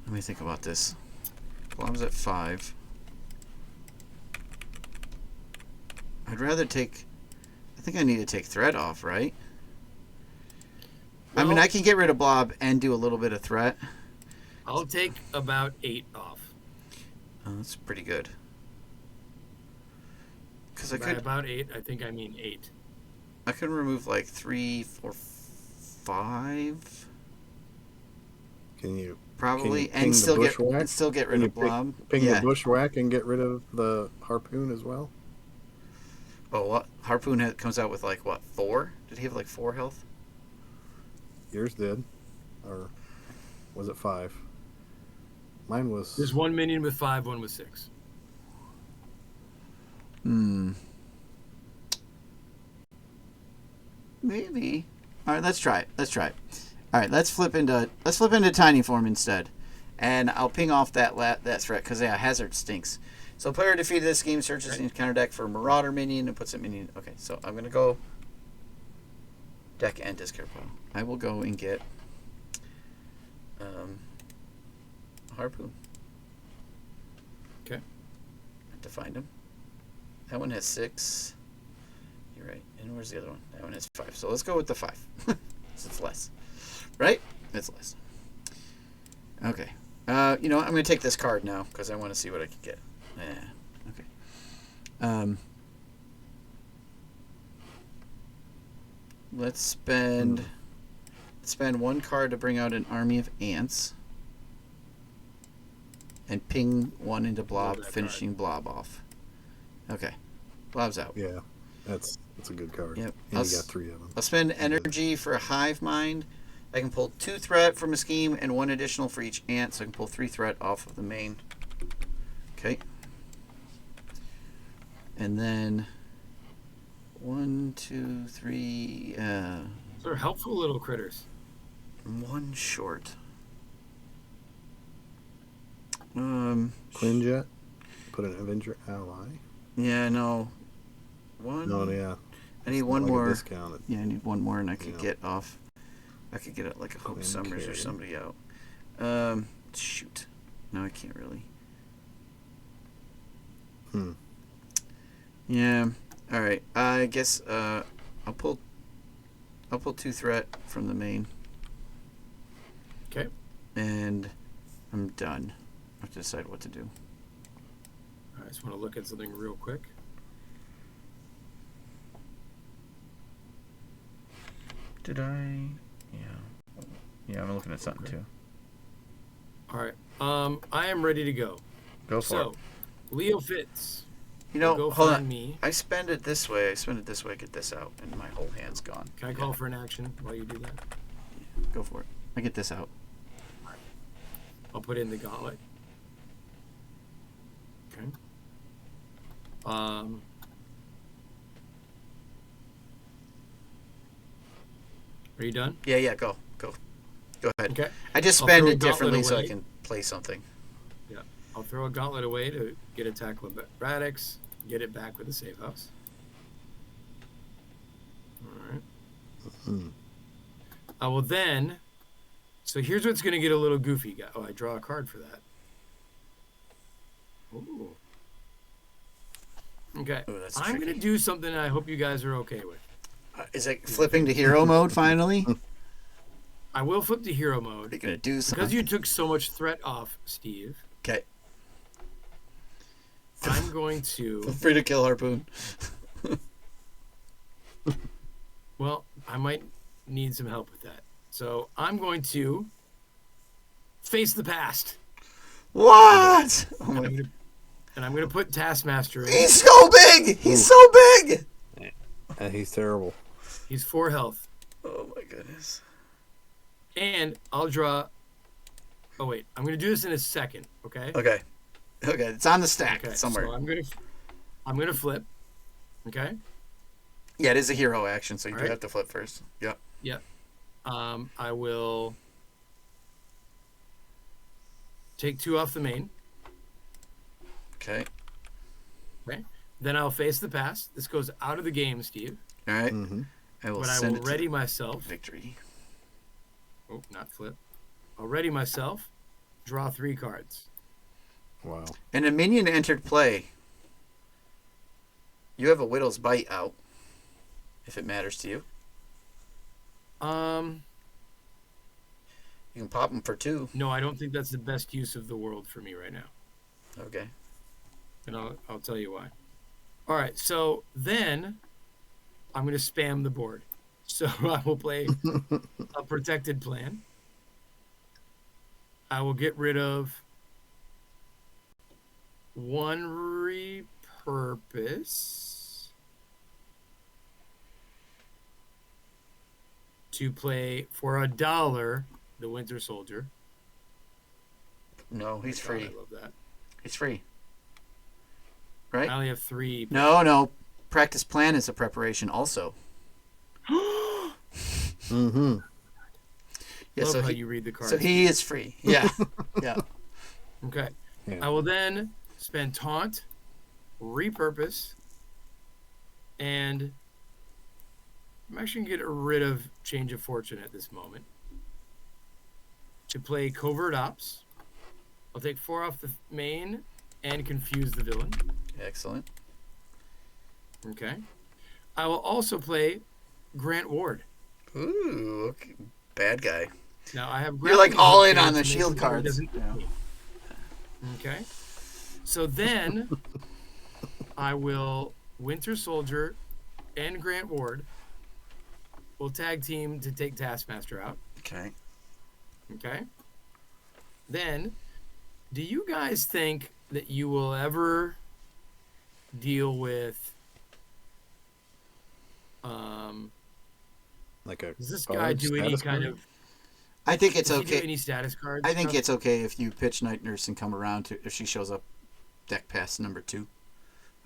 Let me think about this. Blob's at 5. I'd rather take. I think I need to take threat off, right? Well, I mean, I can get rid of Blob and do a little bit of threat. I'll take about 8 off. Oh, that's pretty good. Because By about 8, I think I mean 8. I can remove like 3, 4, 5. Can you probably can you and still get rid of Blob? Ping the bushwhack and get rid of the harpoon as well. Oh, what? Harpoon comes out with like what? 4? Did he have like 4 health? Yours did, or was it 5? Mine was. There's 1 minion with 5, 1 with 6. Maybe. All right, let's try it. All right, let's flip into tiny form instead, and I'll ping off that threat because hazard stinks. So player defeated this game searches in counter deck for Marauder minion and puts a minion. Okay, so I'm gonna go deck and discard pile. I will go and get Harpoon. Okay. I have to find him. That one has 6. You're right. And where's the other one? That one has 5. So let's go with the 5. So it's less. Right? It's less. Okay. You know what? I'm going to take this card now because I want to see what I can get. Yeah. Okay. let's spend one card to bring out an army of ants. And ping one into Blob, finishing Blob off. Okay. Blob's out. Yeah, that's a good card. Yep. And you got 3 of them. I'll spend energy for a hive mind. I can pull 2 threat from a scheme and 1 additional for each ant, so I can pull 3 threat off of the main. Okay. And then 1, 2, 3. They're helpful little critters. 1 short. Quinjet. Put an Avenger ally. Yeah, no. 1. No, yeah. I need 1 like more. Discounted. Yeah, I need 1 more, and I could get off. I could get it like a Hope Summers or somebody out. Shoot. No, I can't really. Yeah. All right. I guess I'll pull 2 threat from the main. Okay. And I'm done. I have to decide what to do. I just want to look at something real quick. Did I? Yeah. Yeah, I'm looking at something too. All right. I am ready to go. Go for it. Leo Fitz. You know, go hold find on. me. I spend it this way. Get this out, and my whole hand's gone. Can I call for an action while you do that? Go for it. I get this out. I'll put in the gauntlet. Okay. Are you done? Yeah. Go ahead. Okay. I just I'll spend throw a it differently gauntlet so I away. can play something. Yeah. I'll throw a gauntlet away to get a tackle of Radix, get it back with a safe house. All right. I will then. So here's what's going to get a little goofy. Oh, I draw a card for that. Ooh. Okay. Ooh, that's I'm going to tricky. do something I hope you guys are okay with. Is it flipping to hero mode finally? I will flip to hero mode. You're gonna do something. Because you took so much threat off, Steve. Okay. I'm going to. Feel free to kill Harpoon. Well, I might need some help with that. So I'm going to face the past. What? Oh my. And I'm going to put Taskmaster in. He's so big. He's so big. He's terrible. He's 4 health. Oh my goodness. And I'll draw. Oh wait, I'm going to do this in a second. Okay. Okay. It's on the stack Okay. somewhere. So I'm going to flip. Okay. Yeah, it is a hero action, so you do Alright. have to flip first. Yep. Yep. I will take 2 off the main. Okay. Okay. Then I'll face the past. This goes out of the game, Steve. All right. Mm-hmm. I will But I send will it ready to myself. victory. Oh, not flip. I'll ready myself. Draw 3 cards. Wow. And a minion entered play. You have a Widow's Bite out, if it matters to you. You can pop them for 2. No, I don't think that's the best use of the world for me right now. Okay. And I'll tell you why. All right, so then I'm going to spam the board. So I will play a protected plan. I will get rid of 1 repurpose to play for $1 the Winter Soldier. No, he's God, free. I love that. He's free. I Right? only have 3. No. Practice plan is a preparation also. Mm-hmm. Yeah, Love so how he, you read the cards. so he is free. Yeah. Yeah. Okay. Yeah. I will then spend taunt, repurpose, and I'm actually going to get rid of change of fortune at this moment to play covert ops. I'll take 4 off the main and confuse the villain. Excellent. Okay. I will also play Grant Ward. Ooh, okay. Bad guy. Now I have. You're like grappling all hook in here on the to make shield sure he cards. doesn't hit Yeah. me. Okay. So then I will Winter Soldier and Grant Ward we'll tag team to take Taskmaster out. Okay. Okay. Then, do you guys think that you will ever deal with Like a does this card, guy do any status kind card? of I think it's does he do okay. any status cards? I think stuff? it's okay if you pitch Night Nurse and come around to if she shows up deck pass number 2.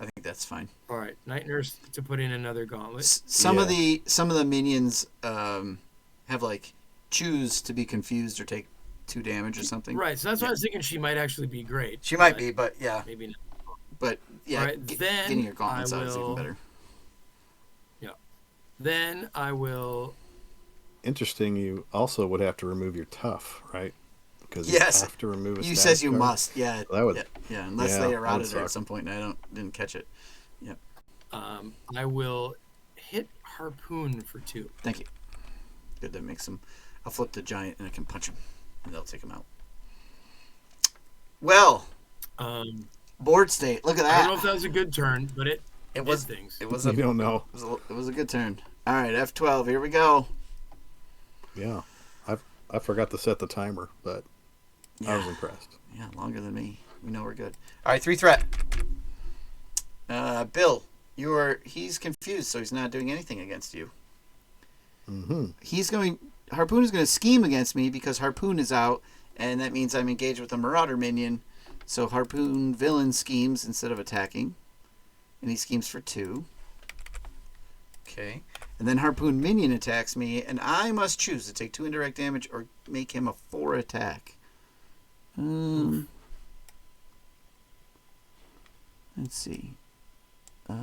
I think that's fine. All right, Night Nurse to put in another gauntlet. Some of the minions have like choose to be confused or take 2 damage or something. Right, so that's why I was thinking she might actually be great. She might be, but yeah. Maybe not. But yeah, All right, then getting your gauntlets I out is even will- better. Yeah. Then I will. Interesting. You also would have to remove your tough, right? Because Yes. you have to remove a You status says you card. must. Yeah. That would- yeah. Unless yeah, they that would eroded her at suck. some point and I didn't catch it. I will hit Harpoon for 2. Thank you. Good. That makes him. I'll flip the giant and I can punch him, and they'll take him out. Well, board state. Look at I that. don't know if that was a good turn, but it was did things. It was You a. don't know. It was a good turn. All right, F12. Here we go. Yeah, I forgot to set the timer, but I was impressed. Yeah, longer than me. We know we're good. All right, 3 threat. Bill, he's confused, so he's not doing anything against you. Mm-hmm. Harpoon is going to scheme against me because Harpoon is out, and that means I'm engaged with a Marauder minion. So Harpoon villain schemes instead of attacking, and he schemes for 2. Okay. And then Harpoon minion attacks me, and I must choose to take 2 indirect damage or make him a 4 attack. Let's see. I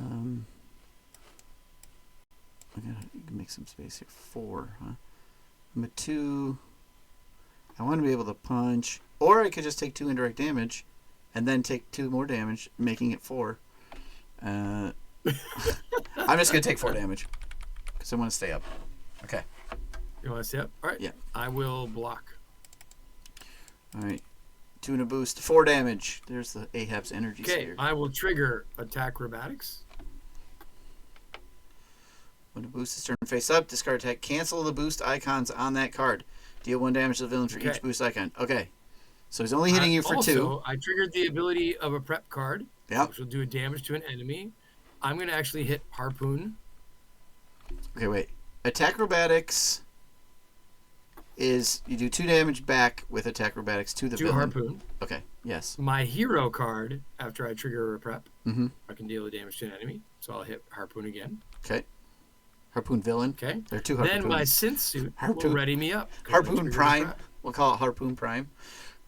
gotta make some space here. 4, huh? I'm at 2. I want to be able to punch, or I could just take 2 indirect damage, and then take 2 more damage, making it 4. I'm just gonna take 4 damage because I want to stay up. Okay. You want to stay up? All right. Yeah. I will block. All right. 2 and a boost, 4 damage. There's the Ahab's energy Okay. sphere. I will trigger attack acrobatics. When a boost is turned face up, discard attack. Cancel the boost icons on that card. Deal 1 damage to the villain for Okay. each boost icon. Okay. So he's only hitting you for 2. Also, I triggered the ability of a prep card, Yep. which will do a damage to an enemy. I'm going to actually hit Harpoon. Okay, wait. Attack acrobatics is you do 2 damage back with attack acrobatics to the To villain. Harpoon. Okay. Yes. My hero card, after I trigger a prep, Mm-hmm. I can deal the damage to an enemy. So I'll hit Harpoon again. Okay. Harpoon villain. Okay. There are 2 harpoons. Then my synth suit Harpoon- will ready me up. 'cause I Harpoon triggered a Prime. prep. We'll call it Harpoon Prime.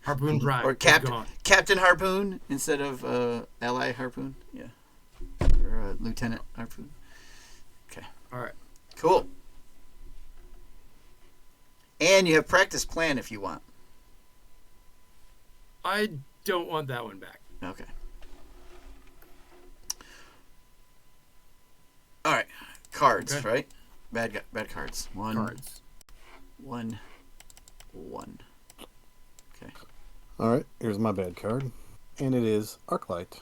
Harpoon Prime. Or is Captain gone. Captain Harpoon instead of Ally Harpoon. Yeah. Or Lieutenant Harpoon. Okay. All right. Cool. And you have practice plan if you want. I don't want that one back. Okay. All right. Cards, Okay. right? Bad cards. Cards. 1, 1. Okay. All right, here's my bad card, and it is Arclight.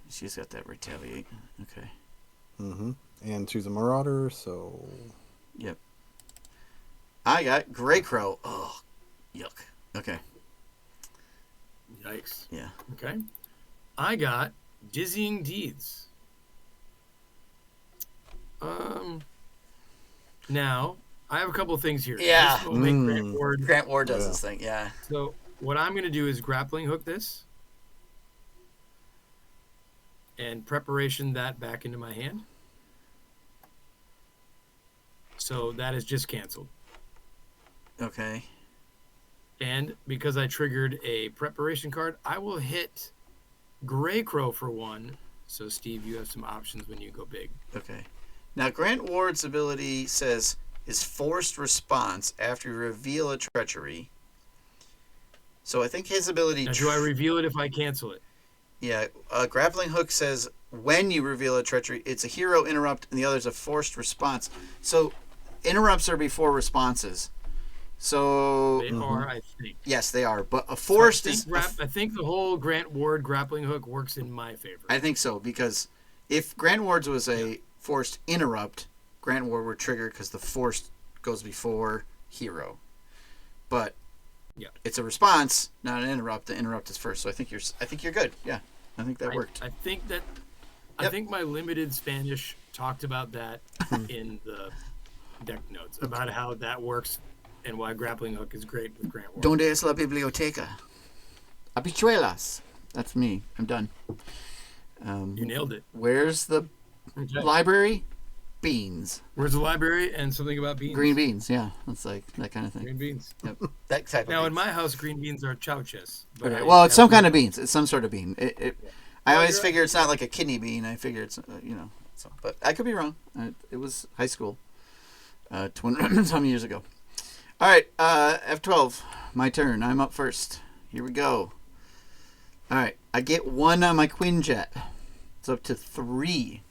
She's got that retaliate. Okay. Mm-hmm. And choose a Marauder, so Yep. I got Grey Crow. Oh, yuck. Okay. Yikes. Yeah. Okay. I got Dizzying Deeds. Now, I have a couple of things here. Yeah. This will make Grant Ward. Grant Ward does Yeah. this thing. Yeah. So, what I'm going to do is grappling hook this and preparation that back into my hand. So, that is just canceled. Okay. And because I triggered a preparation card, I will hit Grey Crow for 1. So, Steve, you have some options when you go big. Okay. Now, Grant Ward's ability says is forced response after you reveal a treachery. So I think his ability. Now, do I reveal it if I cancel it? Yeah. Grappling hook says when you reveal a treachery, it's a hero interrupt, and the other's a forced response. So interrupts are before responses. So They are, I think. yes, they are. But a forced is. I think the whole Grant Ward grappling hook works in my favor. I think so because if Grant Ward's was a forced interrupt, Grant War would trigger because the force goes before hero. But it's a response, not an interrupt. The interrupt is first. So I think you're good. Yeah, I think that worked. I think that I think my limited Spanish talked about that in the deck notes about how that works and why grappling hook is great with Grant War. Donde es la biblioteca? Habichuelas. That's me. I'm done. You nailed it. Where's the library? Beans. Where's the library? And something about beans. Green beans. Yeah, that's like that kind of thing. Green beans. Yep. That type of Now, beans. in my house, green beans are chauchas. Okay. Well, it's some kind of beans. It's some sort of bean. I always figure it's not like a kidney bean. I figure it's So, but I could be wrong. It was high school, 20 some years ago. All right, F12. My turn. I'm up first. Here we go. All right, I get 1 on my Quinjet. It's up to 3.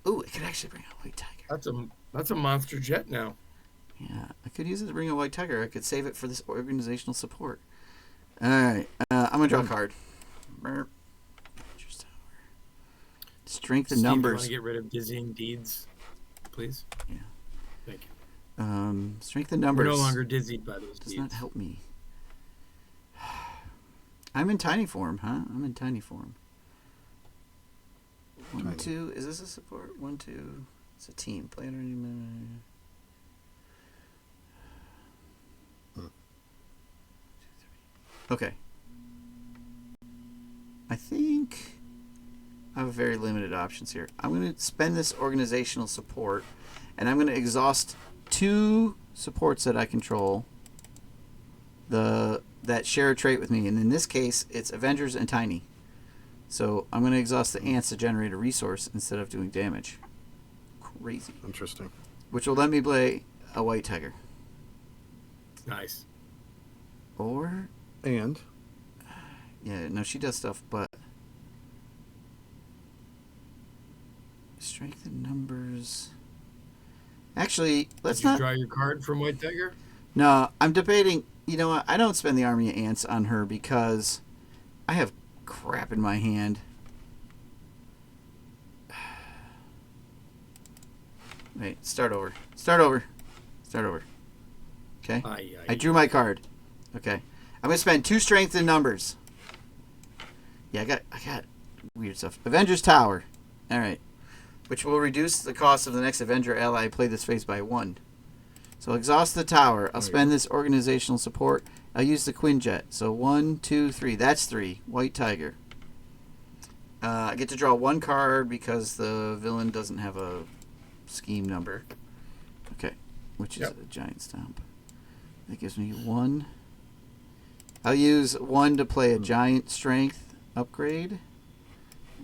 Ooh, it could actually bring a white tiger. That's a monster jet now. Yeah, I could use it to bring a white tiger. I could save it for this organizational support. All right, I'm gonna draw a card. Strength and Steve, numbers. You want to get rid of dizzying deeds, please? Yeah. Thank you. Strength and numbers. We're no longer dizzied by those Does deeds. not help me. I'm in tiny form, huh? I'm in tiny form. 1, 2. Is this a support? 1, 2. It's a team. Play under any minute. 2, 3. Okay. I think I have very limited options here. I'm going to spend this organizational support, and I'm going to exhaust 2 supports that I control that share a trait with me. And in this case, it's Avengers and Tiny. So I'm going to exhaust the ants to generate a resource instead of doing damage. Crazy. Interesting. Which will let me play a white tiger. Nice. Or... And? Yeah, no, she does stuff, but... Strength and numbers... Actually, let's not... Did you draw your card from White Tiger? No, I'm debating... You know what? I don't spend the army of ants on her because I have crap in my hand. Wait, start over. Okay? I drew my card. Okay. I'm going to spend 2 strength and numbers. Yeah, I got weird stuff. Avengers Tower. All right. Which will reduce the cost of the next Avenger ally play this phase by 1. So I'll exhaust the tower. I'll spend this organizational support. I'll use the Quinjet. So 1, 2, 3. That's 3. White Tiger. I get to draw 1 card because the villain doesn't have a scheme number. Okay. Which is a giant stomp. That gives me 1. I'll use 1 to play a giant strength upgrade.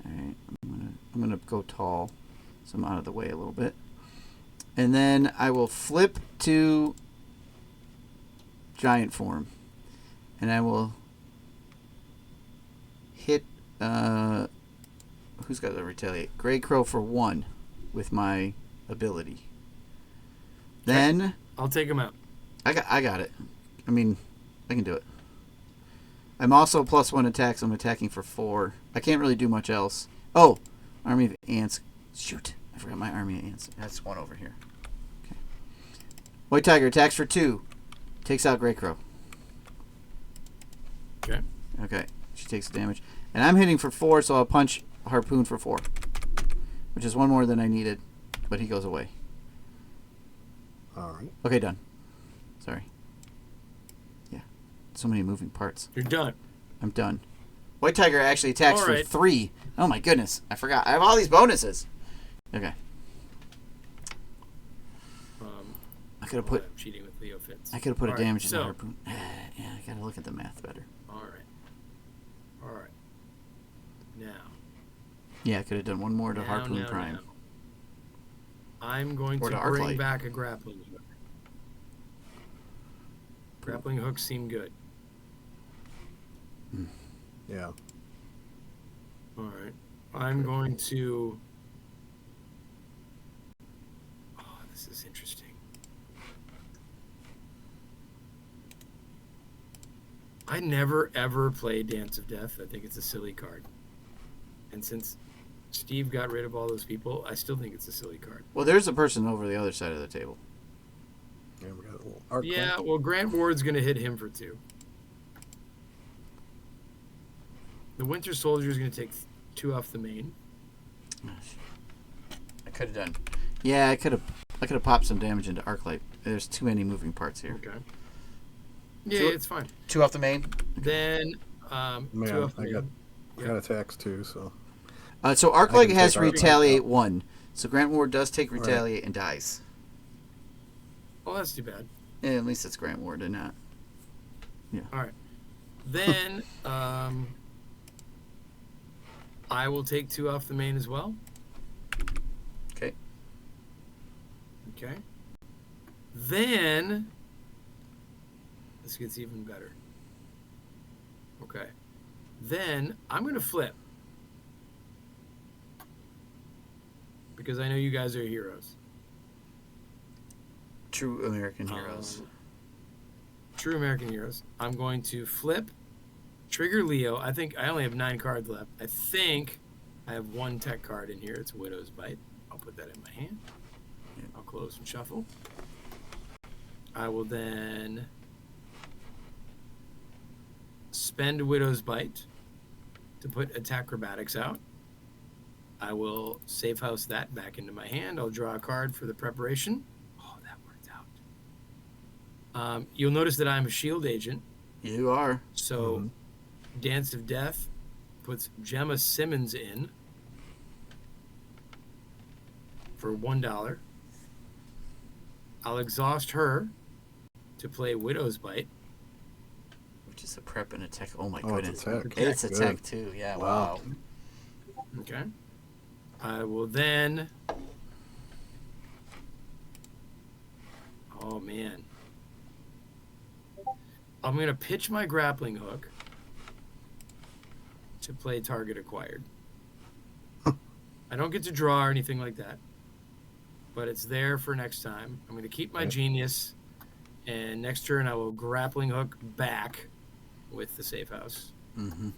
Alright. I'm gonna go tall. So I'm out of the way a little bit. And then I will flip to giant form. And I will hit who's got to retaliate? Gray Crow for 1 with my ability. Then I'll take him out. I got it. I mean, I can do it. I'm also +1 attacks. I'm attacking for 4. I can't really do much else. Oh, Army of Ants. Shoot, I forgot my Army of Ants. That's 1 over here. Okay. White Tiger attacks for 2. Takes out Grey Crow. Okay. Okay, she takes damage. And I'm hitting for 4, so I'll punch Harpoon for 4. Which is 1 more than I needed, but he goes away. All right. Okay, done. Sorry. Yeah. So many moving parts. You're done. I'm done. White Tiger actually attacks for 3. Oh my goodness. I forgot. I have all these bonuses. Okay. I could have put... I'm cheating with Leo Fitz. I could have put a damage in the so, Harpoon. Yeah, I gotta look at the math better. All right. Now. Yeah, I could have done 1 more to Harpoon Prime. Now. I'm going Or to to bring Arclight. back a grappling hook. Grappling hooks seem good. Yeah. All right. I'm going to... Oh, this is interesting. I never, ever play Dance of Death. I think it's a silly card. And since Steve got rid of all those people. I still think it's a silly card. Well, there's a person over the other side of the table. Yeah, we got a little arc Yeah, light. well, Grant Ward's going to hit him for 2. The Winter Soldier is going to take 2 off the main. I could have done. Yeah, I could have popped some damage into Arclight. There's too many moving parts here. Okay. Yeah, So- it's fine. 2 off the main. Then, Man, 2 off the I main. got attacks too, so So I Arclight can has take Arclight Retaliate out. 1. So Grant Ward does take Right. Retaliate and dies. Oh, that's too bad. Yeah, at least it's Grant Ward and not. All right. Then, I will take 2 off the main as well. Okay. Okay. Then, this gets even better. Okay. Then, I'm going to flip. Because I know you guys are heroes. True American heroes. True American heroes. I'm going to flip, trigger Leo. I think I only have 9 cards left. I think I have 1 tech card in here. It's Widow's Bite. I'll put that in my hand. I'll close and shuffle. I will then spend Widow's Bite to put Attack Acrobatics out. I will safe house that back into my hand. I'll draw a card for the preparation. Oh, that worked out. You'll notice that I'm a shield agent. You are. So Dance of Death puts Gemma Simmons in for $1. I'll exhaust her to play Widow's Bite. Which is a prep and attack. Oh my Oh, it's goodness. attack. It's Good. attack too. Yeah, wow. Wow. Okay. I will then. Oh man. I'm going to pitch my grappling hook to play target acquired. I don't get to draw or anything like that, but it's there for next time. I'm going to keep my Right. genius, and next turn I will grappling hook back with the safe house. Mm-hmm.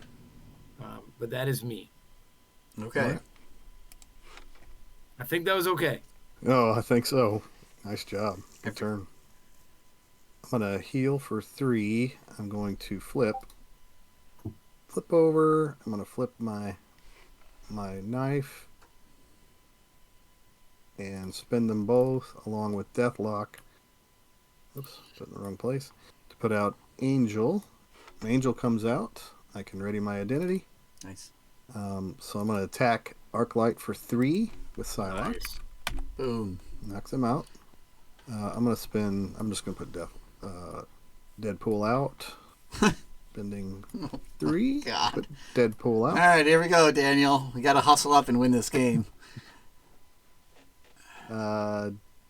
But that is me. Okay. Alright. I think that was okay. Oh, I think so. Nice job. Good turn. I'm gonna heal for 3. I'm going to flip over. I'm gonna flip my knife and spin them both along with Deathlock. Oops, put it in the wrong place. To put out Angel. Angel comes out. I can ready my identity. Nice. So I'm gonna attack Arclight for 3 with Psylocke. Nice. Boom. Knocks him out. I'm gonna spin. I'm just gonna put Deadpool out. Spending 3. God. Put Deadpool All out. right, here we go, Daniel. We got to hustle up and win this game.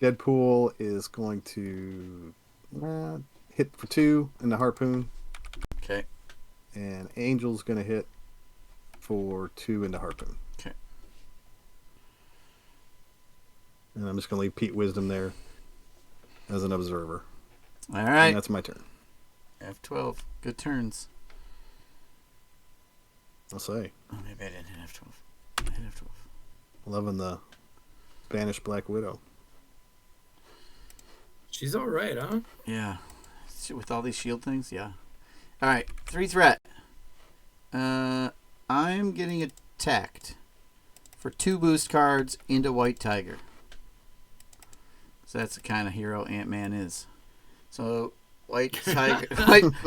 Deadpool is going to hit for 2 in the harpoon, Okay. and Angel's gonna hit for 2 in the harpoon. Okay. And I'm just gonna leave Pete Wisdom there as an observer. All And right. that's my turn. F12. Good turns. I'll say. Oh, maybe I didn't hit F12. I hit F12. Loving the Spanish Black Widow. She's all right, huh? Yeah. Shit, with all these shield things, yeah. All right. 3 threat. I'm getting attacked for 2 boost cards into White Tiger. So that's the kind of hero Ant-Man is. So White Tiger,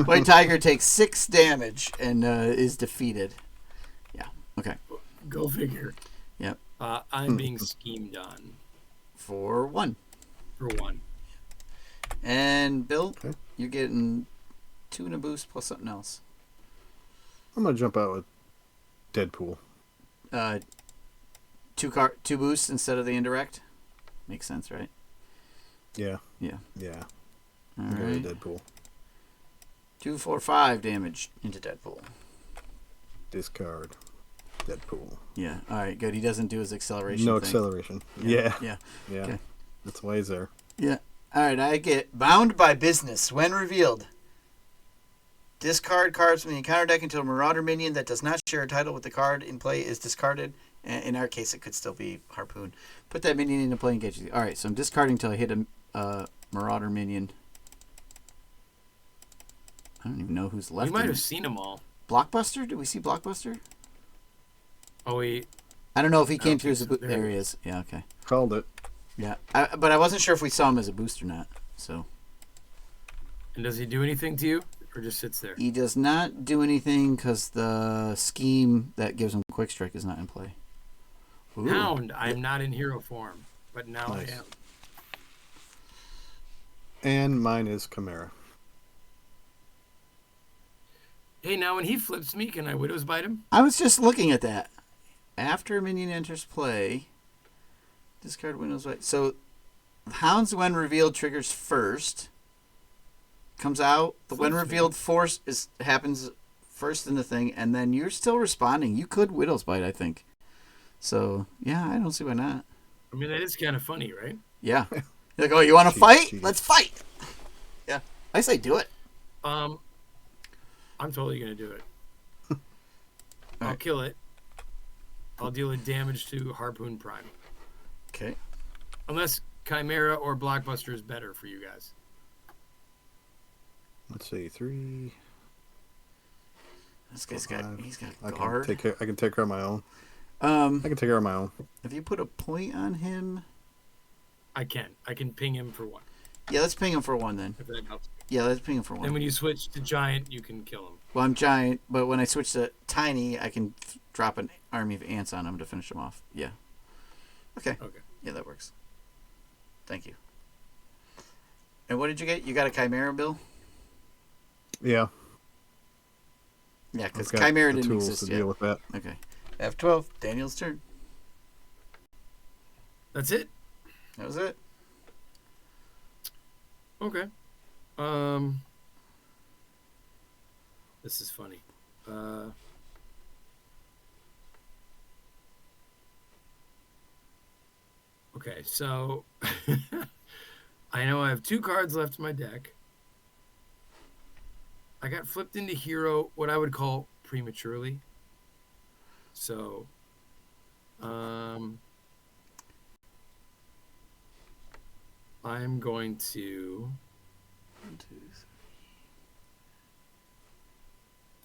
White Tiger takes 6 damage and is defeated. Yeah. Okay. Go figure. Yep. I'm being schemed on For 1. for 1. And Bill, Okay. you're getting 2 and a boost plus something else. I'm gonna jump out with Deadpool. 2 boosts instead of the indirect. Makes sense, right? Yeah. Yeah. Yeah. All I'll go with right. Deadpool. 2, 4, 5 damage into Deadpool. Discard. Deadpool. Yeah. All right. Good. He doesn't do his acceleration. No thing. acceleration. Yeah. Yeah. Yeah. Yeah. Okay. That's why he's there. Yeah. All right. I get bound by business when revealed. Discard cards from the encounter deck until a Marauder minion that does not share a title with the card in play is discarded, In our case, it could still be Harpoon. Put that minion into play and get you. All right, so I'm discarding until I hit a Marauder minion. I don't even know who's left. We might have seen them all. Blockbuster? Did we see Blockbuster? Oh, wait. I don't know if he came through as a so. there he is. Yeah, okay. Called it. Yeah, but I wasn't sure if we saw him as a boost or not. So. And does he do anything to you, or just sits there? He does not do anything because the scheme that gives him Quick Strike is not in play. Ooh. Hound, I'm not in hero form, but now Nice. I am. And mine is Chimera. Hey, now when he flips me, can I Widow's Bite him? I was just looking at that. After a minion enters play, discard Windows White. So, Hound's when revealed triggers first. Comes out. The when Flips me. revealed force happens first in the thing, and then you're still responding. You could Widow's Bite, I think. So, yeah, I don't see why not. I mean, that is kind of funny, right? Yeah. You're like, oh, you want to Cheat, fight? cheat. Let's fight. Yeah. I say do it. I'm totally going to do it. I'll Alright. kill it. I'll deal a damage to Harpoon Prime. Okay. Unless Chimera or Blockbuster is better for you guys. Let's see, 3. This guy's Five. he's got I guard. can take care of my own. I can take care of my own. If you put a point on him, I can ping him for 1, yeah, let's ping him for 1 then. if that helps. Yeah, let's ping him for 1. And when you switch to Giant, you can kill him. Well, I'm giant, but when I switch to tiny, I can drop an army of ants on him to finish him off. Yeah. Okay. Okay. Yeah, that works. Thank you. And what did you get? You got a Chimera, Bill? Yeah. Yeah, because I've got Chimera the didn't tools exist to yet. deal with that. Okay. F12, Daniel's turn. That's it? That was it. Okay. This is funny. Okay, so I know I have 2 cards left in my deck. I got flipped into hero, what I would call prematurely. So, I'm going to. 1, 2, 3.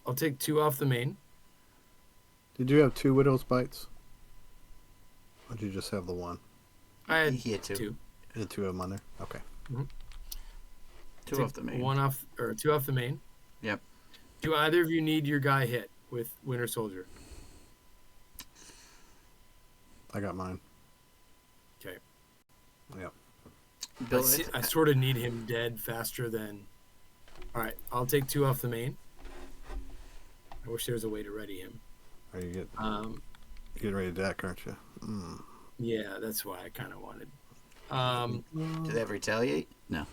I'll take 2 off the main. Did you have 2 Widow's Bites? Or did you just have the 1? I had He had 2. 2. The 2 of them on there? Okay. 2 Take off the main. 1 off, or 2 off the main. Yep. Do either of you need your guy hit with Winter Soldier? I got mine. Okay. Yep. Bill, I sort of need him dead faster than. All right, I'll take 2 off the main. I wish there was a way to ready him. Are you getting ready to deck, aren't you? Mm. Yeah, that's why I kind of wanted. do they have retaliate? No.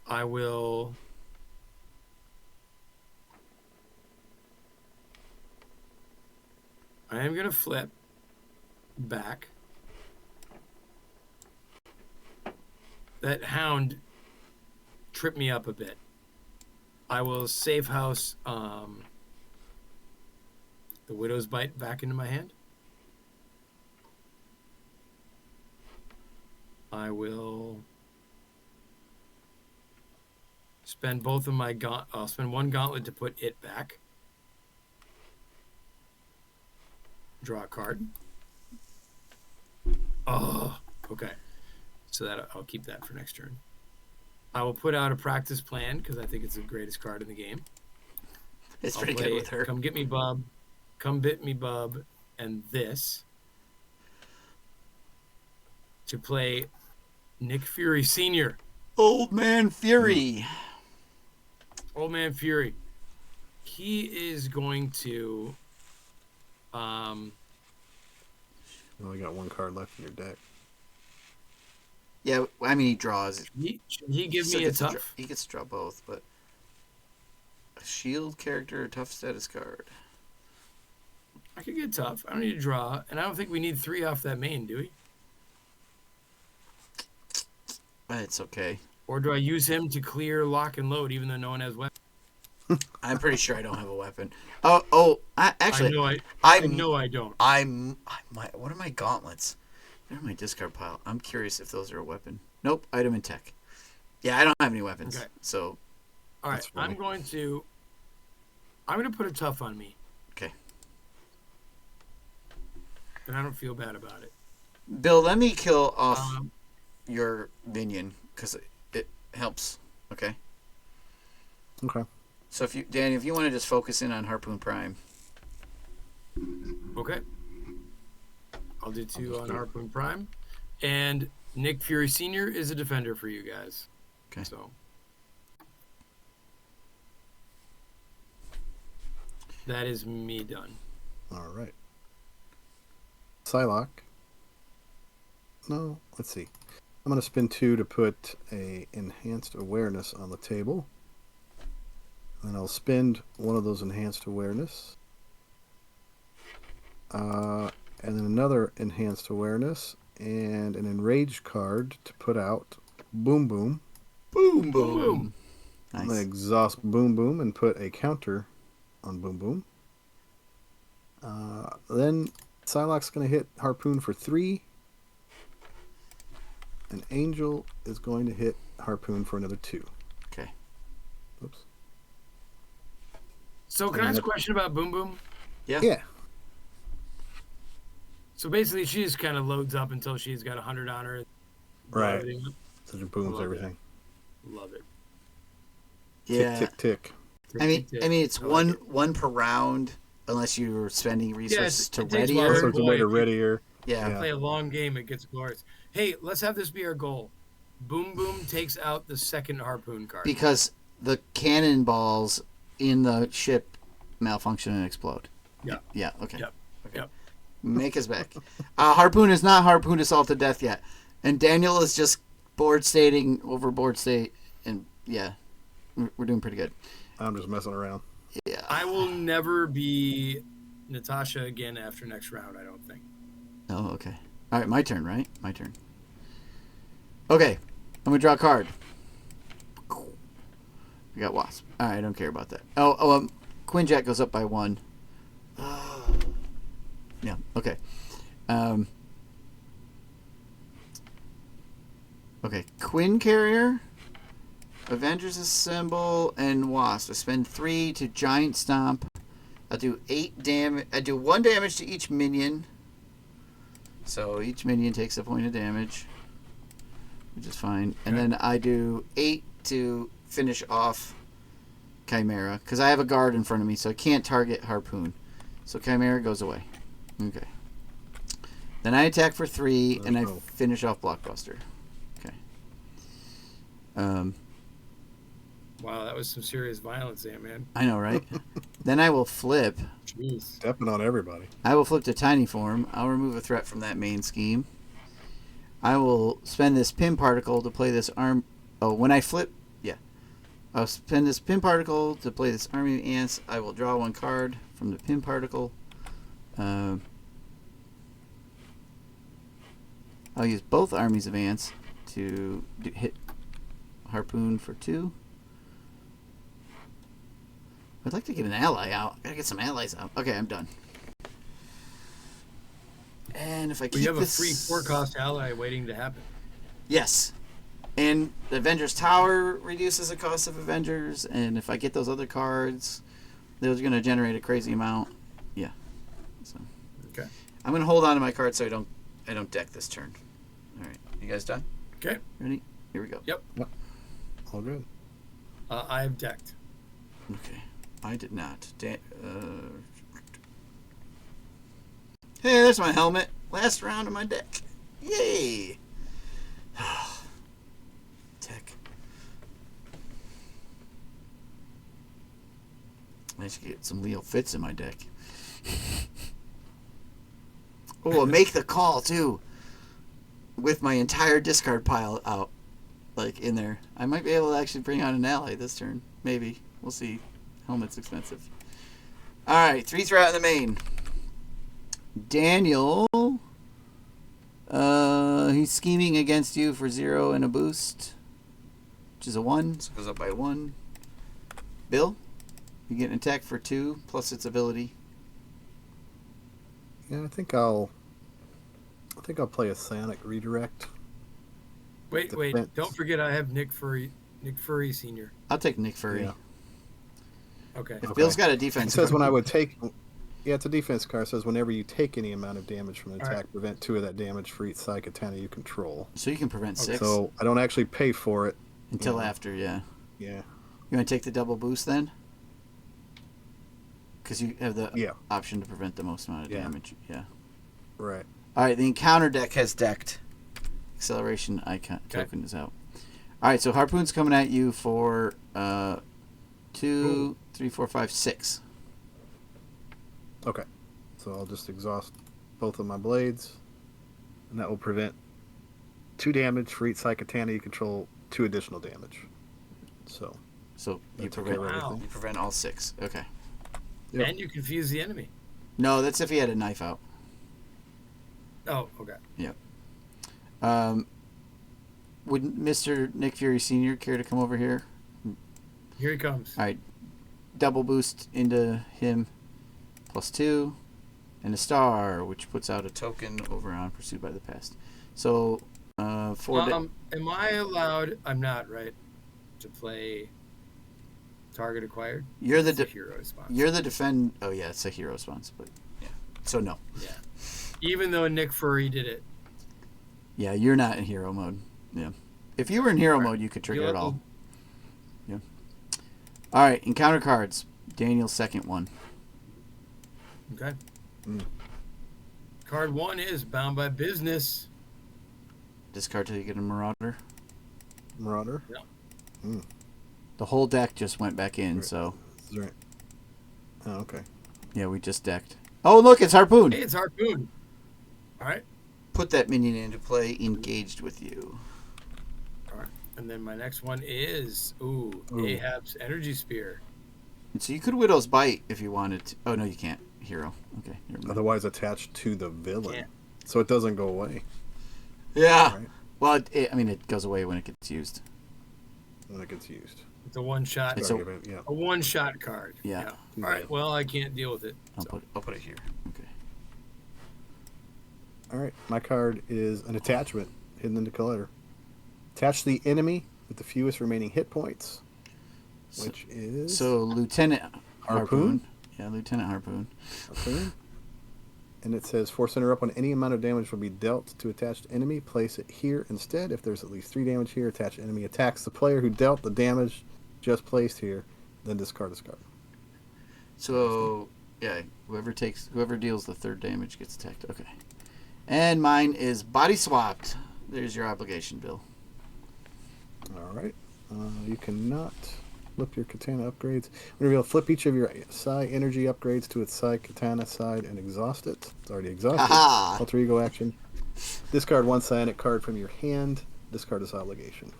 I will. I am gonna flip back. That hound tripped me up a bit. I will safe house the Widow's Bite back into my hand. I will spend both of my I'll spend 1 gauntlet to put it back. Draw a card. Oh, okay. So that I'll keep that for next turn. I will put out a practice plan because I think it's the greatest card in the game. It's I'll pretty play good with her. Come Get Me Bub, Come Bit Me Bub, and this to play Nick Fury Sr. Old Man Fury. Old Man Fury. He is going to You only got 1 card left in your deck. Yeah, I mean, he draws. should he give Still me a gets to tough? he gets to draw both, but a shield character, a tough status card. I could get tough. I don't need to draw, and I don't think we need 3 off that main, do we? It's okay. Or do I use him to clear lock and load even though no one has weapons? I'm pretty sure I don't have a weapon. Actually, I know I don't. what are my gauntlets? They're in my discard pile. I'm curious if those are a weapon. Nope, item and tech. Yeah, I don't have any weapons. Okay. So, All right, I'm going to put a tough on me. Okay. And I don't feel bad about it. Bill, let me kill off your minion because it helps. Okay. Okay. So Danny, if you want to just focus in on Harpoon Prime. Okay. I'll do 2 on Harpoon Prime. And Nick Fury Sr. is a defender for you guys. Okay. So that is me done. All right. Psylocke. No, let's see. I'm going to spend 2 to put a enhanced awareness on the table. And I'll spend one of those enhanced awareness. And then another enhanced awareness and an enraged card to put out Boom Boom. Boom Boom. Nice. I'm going to exhaust Boom Boom and put a counter on Boom Boom. Then Psylocke's going to hit Harpoon for 3. And Angel is going to hit Harpoon for another 2. Okay. Oops. So can I ask a question about Boom Boom? Yeah. So basically, she just kind of loads up until she's got 100 on her. Right. So she booms everything. Love it. Yeah. Tick, tick, tick. I mean, it's one per round, unless you're spending resources to ready her. So it's a way to ready her. Yeah. Play a long game, it gets glorious. Hey, let's have this be our goal. Boom Boom takes out the second Harpoon card. Because the cannonballs in the ship malfunction and explode. Yeah. Yeah. Okay. Yep. Okay. Yep. Make us back. Harpoon is not Harpoon assault to death yet, and Daniel is just overboard state, and yeah, we're doing pretty good. I'm just messing around. Yeah. I will never be Natasha again after next round, I don't think. Oh, okay. All right, my turn, right? My turn. Okay, I'm gonna draw a card. We got Wasp. All right, I don't care about that. Quinn Jack goes up by 1. Yeah. Okay. Okay. Quinn Carrier, Avengers Assemble, and Wasp. I spend 3 to Giant Stomp. I'll do 8 damage. I do 1 damage to each minion. So each minion takes a point of damage, which is fine. And then I do 8 to finish off Chimera, because I have a guard in front of me, so I can't target Harpoon. So Chimera goes away. Okay. Then I attack for 3, and I finish off Blockbuster. Okay. Wow, that was some serious violence there, man. I know, right? Then I will flip. Jeez. Stepping on everybody. I will flip to Tiny Form. I'll remove a threat from that main scheme. I will spend this pin particle to play this arm. Oh, when I flip, yeah. I'll spend this pin particle to play this army of ants. I will draw 1 card from the pin particle. I'll use both armies of ants to hit Harpoon for 2. I'd like to get an ally out. I gotta get some allies out. Okay, I'm done. And if I keep you have this... a free 4-cost ally waiting to happen. Yes. And the Avengers Tower reduces the cost of Avengers, and if I get those other cards, they're going to generate a crazy amount. Yeah. So. Okay. I'm going to hold on to my cards so I don't deck this turn. All right. You guys done? Okay. Ready? Here we go. Yep. All good. I have decked. Okay. I did not. Hey, there's my helmet. Last round of my deck. Yay! Tech. I should get some Leo Fitz in my deck. Oh, make the call too. With my entire discard pile out, like in there. I might be able to actually bring on an ally this turn. Maybe. We'll see. Helmet's expensive. Alright, 3 throughout in the main. Daniel. He's scheming against you for 0 and a boost. Which is a 1. So it goes up by 1. Bill? You get an attack for 2 plus its ability. Yeah, I think I'll play a Sonic redirect. Wait. Defense. Don't forget I have Nick Fury Sr. I'll take Nick Fury. Yeah. Okay. If Bill's got a defense It says card, when I would take. Yeah, it's a defense card. It says whenever you take any amount of damage from an All attack, right. prevent 2 of that damage for each Psychotana you control. so you can prevent 6 So I don't actually pay for it until after, yeah. Yeah. You want to take the double boost then? Because you have the Yeah. option to prevent the most amount of Yeah. damage. Yeah. Right. All right, the encounter deck has decked. Acceleration icon token is out. All right, so Harpoon's coming at you for 2, 3, 4, 5, 6. Okay. So I'll just exhaust both of my blades, and that will prevent 2 damage for each Psychotana you control, 2 additional damage. So So you that's prevent, okay with Wow. everything. you prevent all 6. Okay. Yep. And you confuse the enemy. No, that's if he had a knife out. Oh, okay. Would Mr. Nick Fury Sr. care to come over here? Here he comes. All right. Double boost into him. +2. And a star, which puts out a token over on Pursued by the Past. So, 4 Am I allowed? I'm not, right? To play target acquired? You're the It's a hero response. You're the defend. Oh yeah, it's a hero response, but yeah. So no. Yeah. Even though Nick Fury did it. Yeah, you're not in hero mode. Yeah. If you were in hero mode, you could trigger it all. Yeah. All right. Encounter cards. Daniel's second one. Okay. Card 1 is Bound by Business. Discard till you get a Marauder. Marauder. The whole deck just went back in, Right. so Is there... Oh, okay. yeah, we just decked. Oh, look, it's Harpoon. Hey, it's Harpoon. All right. Put that minion into play. Engaged with you. All right. And then my next one is Ahab's Energy Spear. And so you could Widow's Bite if you wanted to. Oh no, you can't. Hero. Okay. Never mind. Otherwise attached to the villain, Can't. so it doesn't go away Yeah. Right. Well, it goes away when it gets used. when it gets used. It's a one-shot. It's Sorry, yeah. A one-shot card. Yeah. All right. Well, I can't deal with it. I'll so. put it here. Okay. All right. My card is an attachment hidden in the collector. Attach the enemy with the fewest remaining hit points, which is So Lieutenant Harpoon? Yeah, Lieutenant Harpoon. Harpoon. And it says force interrupt when any amount of damage will be dealt to attached enemy. Place it here instead. If there's at least 3 damage here, attached enemy attacks the player who dealt the damage just placed here. Then discard this card. So yeah, whoever deals the 3rd damage gets attacked. Okay. And mine is body swapped. There's your obligation, Bill. All right. You cannot flip your katana upgrades. We're going to flip each of your Psy energy upgrades to its Psy katana side and exhaust it. It's already exhausted. Aha! Alter ego action. Discard 1 psionic card from your hand. Discard this obligation.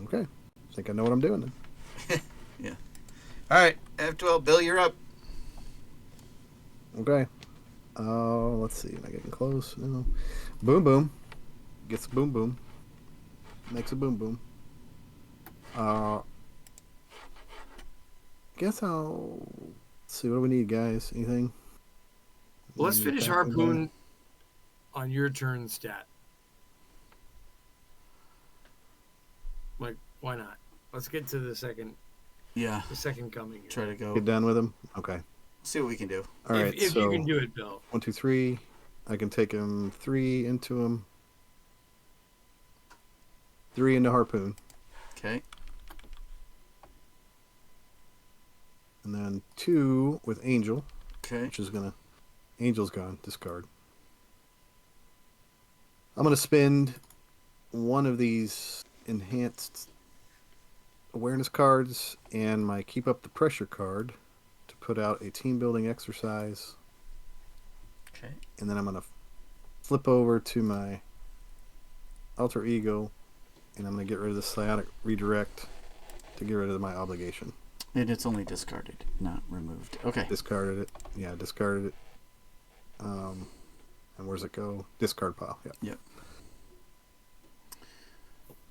Okay. I think I know what I'm doing then. Yeah. All right, F12, Bill, you're up. Okay. Let's see. Am I getting close? No. Boom boom. Gets a boom boom. Makes a boom boom. Guess I'll see what do we need, guys. Anything? Well, let's Any finish attack again? Harpoon on your turn stat. Like, why not? Let's get to the second Yeah. coming here. Try to go. Get done with him. Okay. See what we can do. All right. if so you can do it, Bill. 1, 2, 3. I can take him 3 into him. 3 into Harpoon. Okay. And then 2 with Angel, Okay. which is gonna. Angel's gone. Discard. I'm gonna spend one of these enhanced awareness cards and my keep up the pressure card to put out a team building exercise. Okay. And then I'm gonna flip over to my alter ego, and I'm gonna get rid of the psionic redirect to get rid of my obligation. And it's only discarded, not removed. Okay. Discarded it. Yeah, discarded it. And where's it go? Discard pile. Yeah. Yep.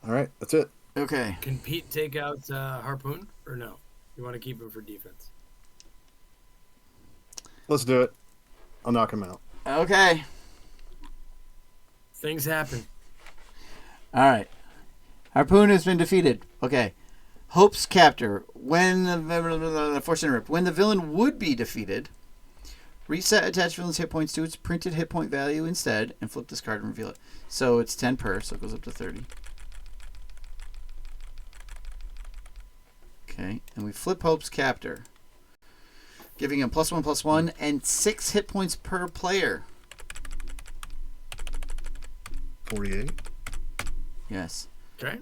All right, that's it. Okay. Can Pete take out Harpoon or no? You want to keep him for defense. Let's do it. I'll knock him out. Okay. Things happen. All right. Harpoon has been defeated. Okay. Hope's captor. When the villain would be defeated, reset attached villain's hit points to its printed hit point value instead, and flip this card and reveal it. So it's 10 per, so it goes up to 30. Okay, and we flip Hope's captor, giving him +1/+1 and 6 hit points per player. 48. Yes. Okay.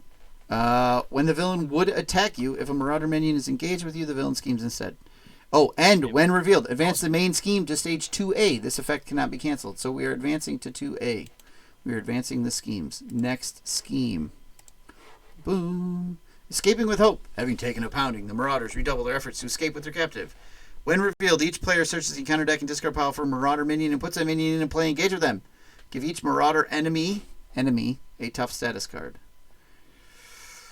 When the villain would attack you, if a Marauder minion is engaged with you, the villain schemes instead. Oh, and when revealed, advance the main scheme to stage 2A. This effect cannot be canceled. So we are advancing to 2A. We are advancing the schemes. Next scheme. Boom. Escaping with hope. Having taken a pounding, the Marauders redouble their efforts to escape with their captive. When revealed, each player searches the encounter deck and discard pile for a Marauder minion and puts a minion in play. Engage with them. Give each Marauder enemy a tough status card.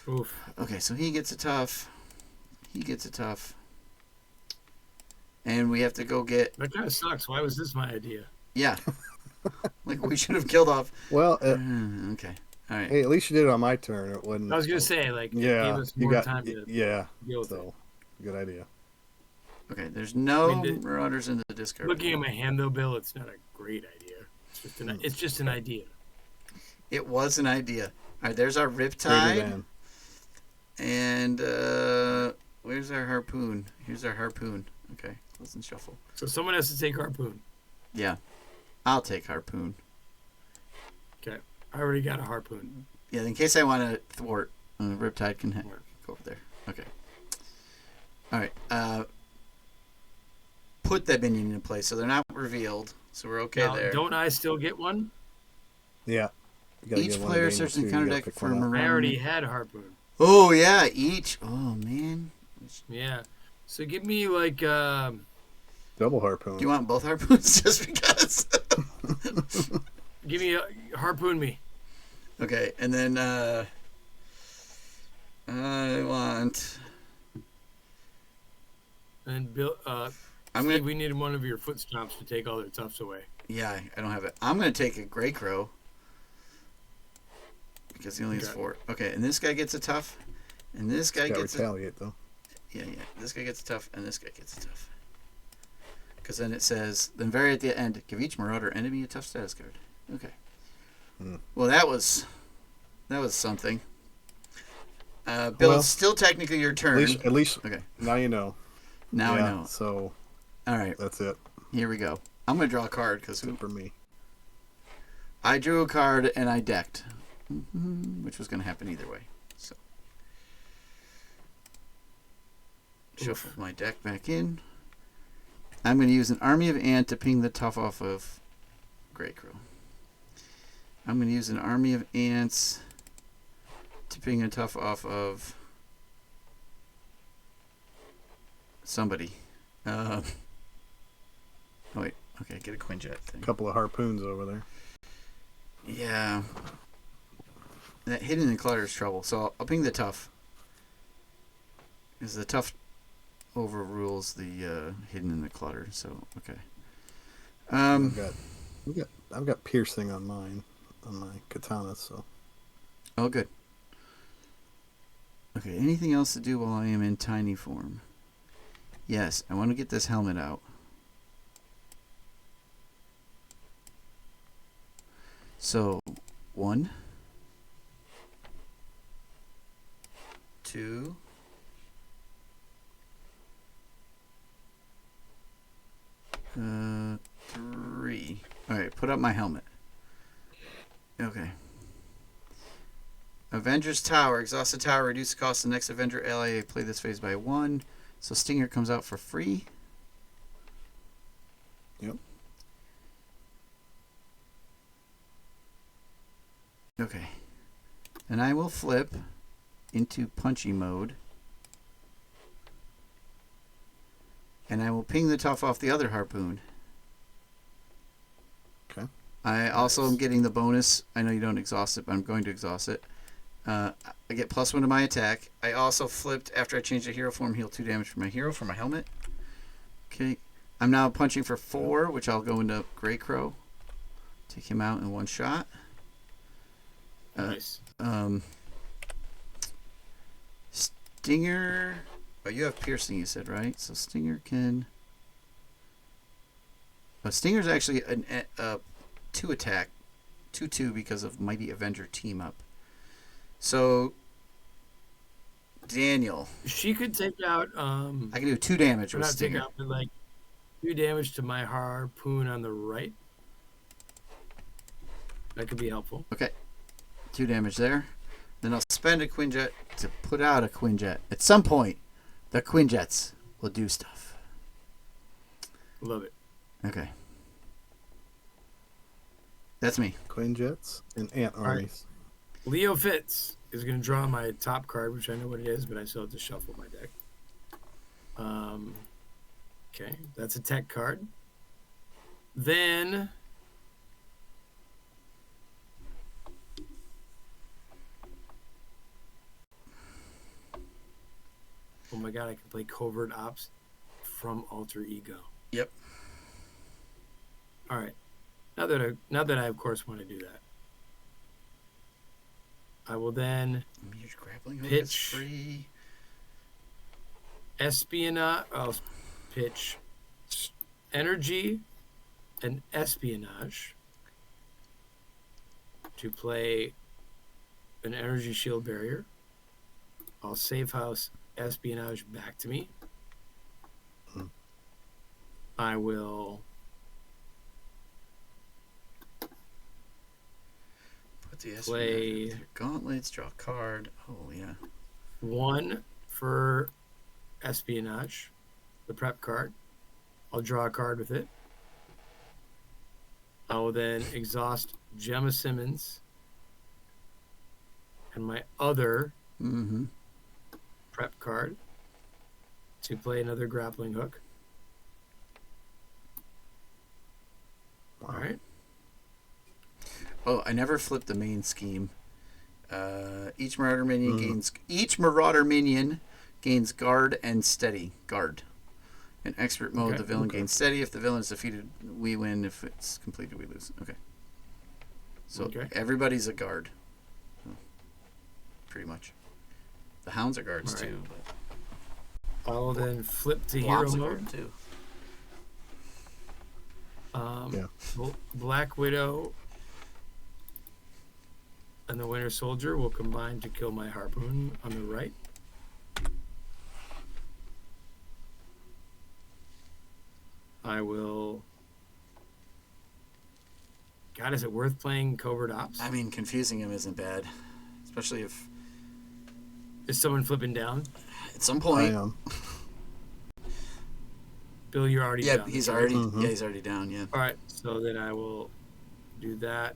Oof. Okay, so he gets a tough. He gets a tough. And we have to go get... That kind of sucks. Why was this my idea? Yeah. Like, we should have killed off... Well, okay. All right. hey, at least you did it on my turn. It wasn't. I was going to say, like, it Yeah, gave us you more got. time to Yeah. deal with it. So, good idea. Okay, there's no I mean, Marauders in the discard. Looking at my hand, though, Bill, it's not a great idea. It's just an idea. It was an idea. All right, there's our Greater Riptide. than. And where's our Harpoon? Here's our Harpoon. Okay, let's shuffle. So someone has to take Harpoon. Yeah. I'll take Harpoon. Okay. I already got a Harpoon. Yeah, in case I want to thwart, Riptide can go over there. Okay. All right. Put that minion into place, so they're not revealed. So we're okay Now, there. don't I still get one? Yeah. You gotta Each get one player game or searches the two, you counter gotta deck pick for a one up. Marauder. I already had Harpoon. Oh yeah, each. Oh man. Yeah. So give me like Double harpoon. Do you want both harpoons just because? give me Harpoon me. Okay, and then I want. And Bill I'm Steve, gonna. we need one of your foot stomps to take all their toughs away. Yeah, I don't have it. I'm gonna take a Grey Crow because he only has 4. Okay, and this guy gets a tough, and this guy Got gets a. retaliate though. Yeah. This guy gets a tough, and this guy gets a tough. Because then it says, then very at the end, give each Marauder enemy a tough status card. Okay. Well, that was something. Bill, Well, it's still technically your turn. At least Okay. now you know. Now Yeah, I know. So All right. that's it. Here we go. I'm gonna draw a card because That's it for me. I drew a card and I decked, which was gonna happen either way. So shuffle my deck back in. I'm gonna use an army of ant to ping the tough off of Grey Crow. I'm gonna use an army of ants to ping a tough off of somebody. Oh wait, okay, get a Quinjet thing. A couple of harpoons over there. Yeah. That hidden in the clutter is trouble, so I'll ping the tough. Because the tough overrules the hidden in the clutter, so okay. I've got piercing on mine, on my katana, so Oh good. Okay, anything else to do while I am in tiny form? Yes, I want to get this helmet out. So, 1, 2, 3. Alright, put up my helmet. Okay. Avengers Tower. Exhaust the tower. Reduce the cost of the next Avenger ally. Play this phase by 1. So Stinger comes out for free. Yep. Okay. And I will flip into punchy mode. And I will ping the tough off the other harpoon. Okay. I also am getting the bonus. I know you don't exhaust it, but I'm going to exhaust it. I get +1 to my attack. I also flipped after I changed the hero form, heal 2 damage for my hero for my helmet. Okay. I'm now punching for 4, which I'll go into Grey Crow. Take him out in one shot. Nice. Stinger. Oh, you have piercing, you said, right? So Stinger can. Stinger's actually a 2 attack, 2/2 because of Mighty Avenger team up. So Daniel, She could take out. I can do 2 damage Or with not take Stinger. out, but like 2 damage to my harpoon on the right. That could be helpful. Okay, 2 damage there. Then I'll spend a Quinjet to put out a Quinjet. At some point, the Quinjets will do stuff. Love it. Okay. That's me. Quinjets and ant armies. Leo Fitz is going to draw my top card, which I know what it is, but I still have to shuffle my deck. Okay, that's a tech card. Then oh my god, I can play Covert Ops from Alter Ego. Yep. All right. Now that I of course want to do that, I will then Your grappling hook Pitch. is free. espionage. I'll pitch energy and espionage to play an energy shield barrier. I'll safe house espionage back to me. I will Put the play espionage into your gauntlets. Draw a card. Oh yeah. 1 for espionage, the prep card. I'll draw a card with it. I will then exhaust Gemma Simmons and my other Mm-hmm. prep card to play another grappling hook. All right. Oh, I never flipped the main scheme. Each marauder minion gains guard and steady. Guard. In expert mode, Okay, the villain okay. gains steady. If the villain is defeated, we win. If it's completed, we lose. Okay. So Okay. everybody's a guard. Oh, pretty much. The hounds are guards All right. too. But I will then flip to hero Blob's a mode. guard too. Yeah. Black Widow and the Winter Soldier will combine to kill my harpoon on the right. I will. God, is it worth playing Covert Ops? I mean, confusing him isn't bad, especially if Is someone flipping down? at some I point. am. Bill, you're already Yeah, down. he's right? already. Mhm. Yeah, he's already down. Yeah. All right, so then I will do that.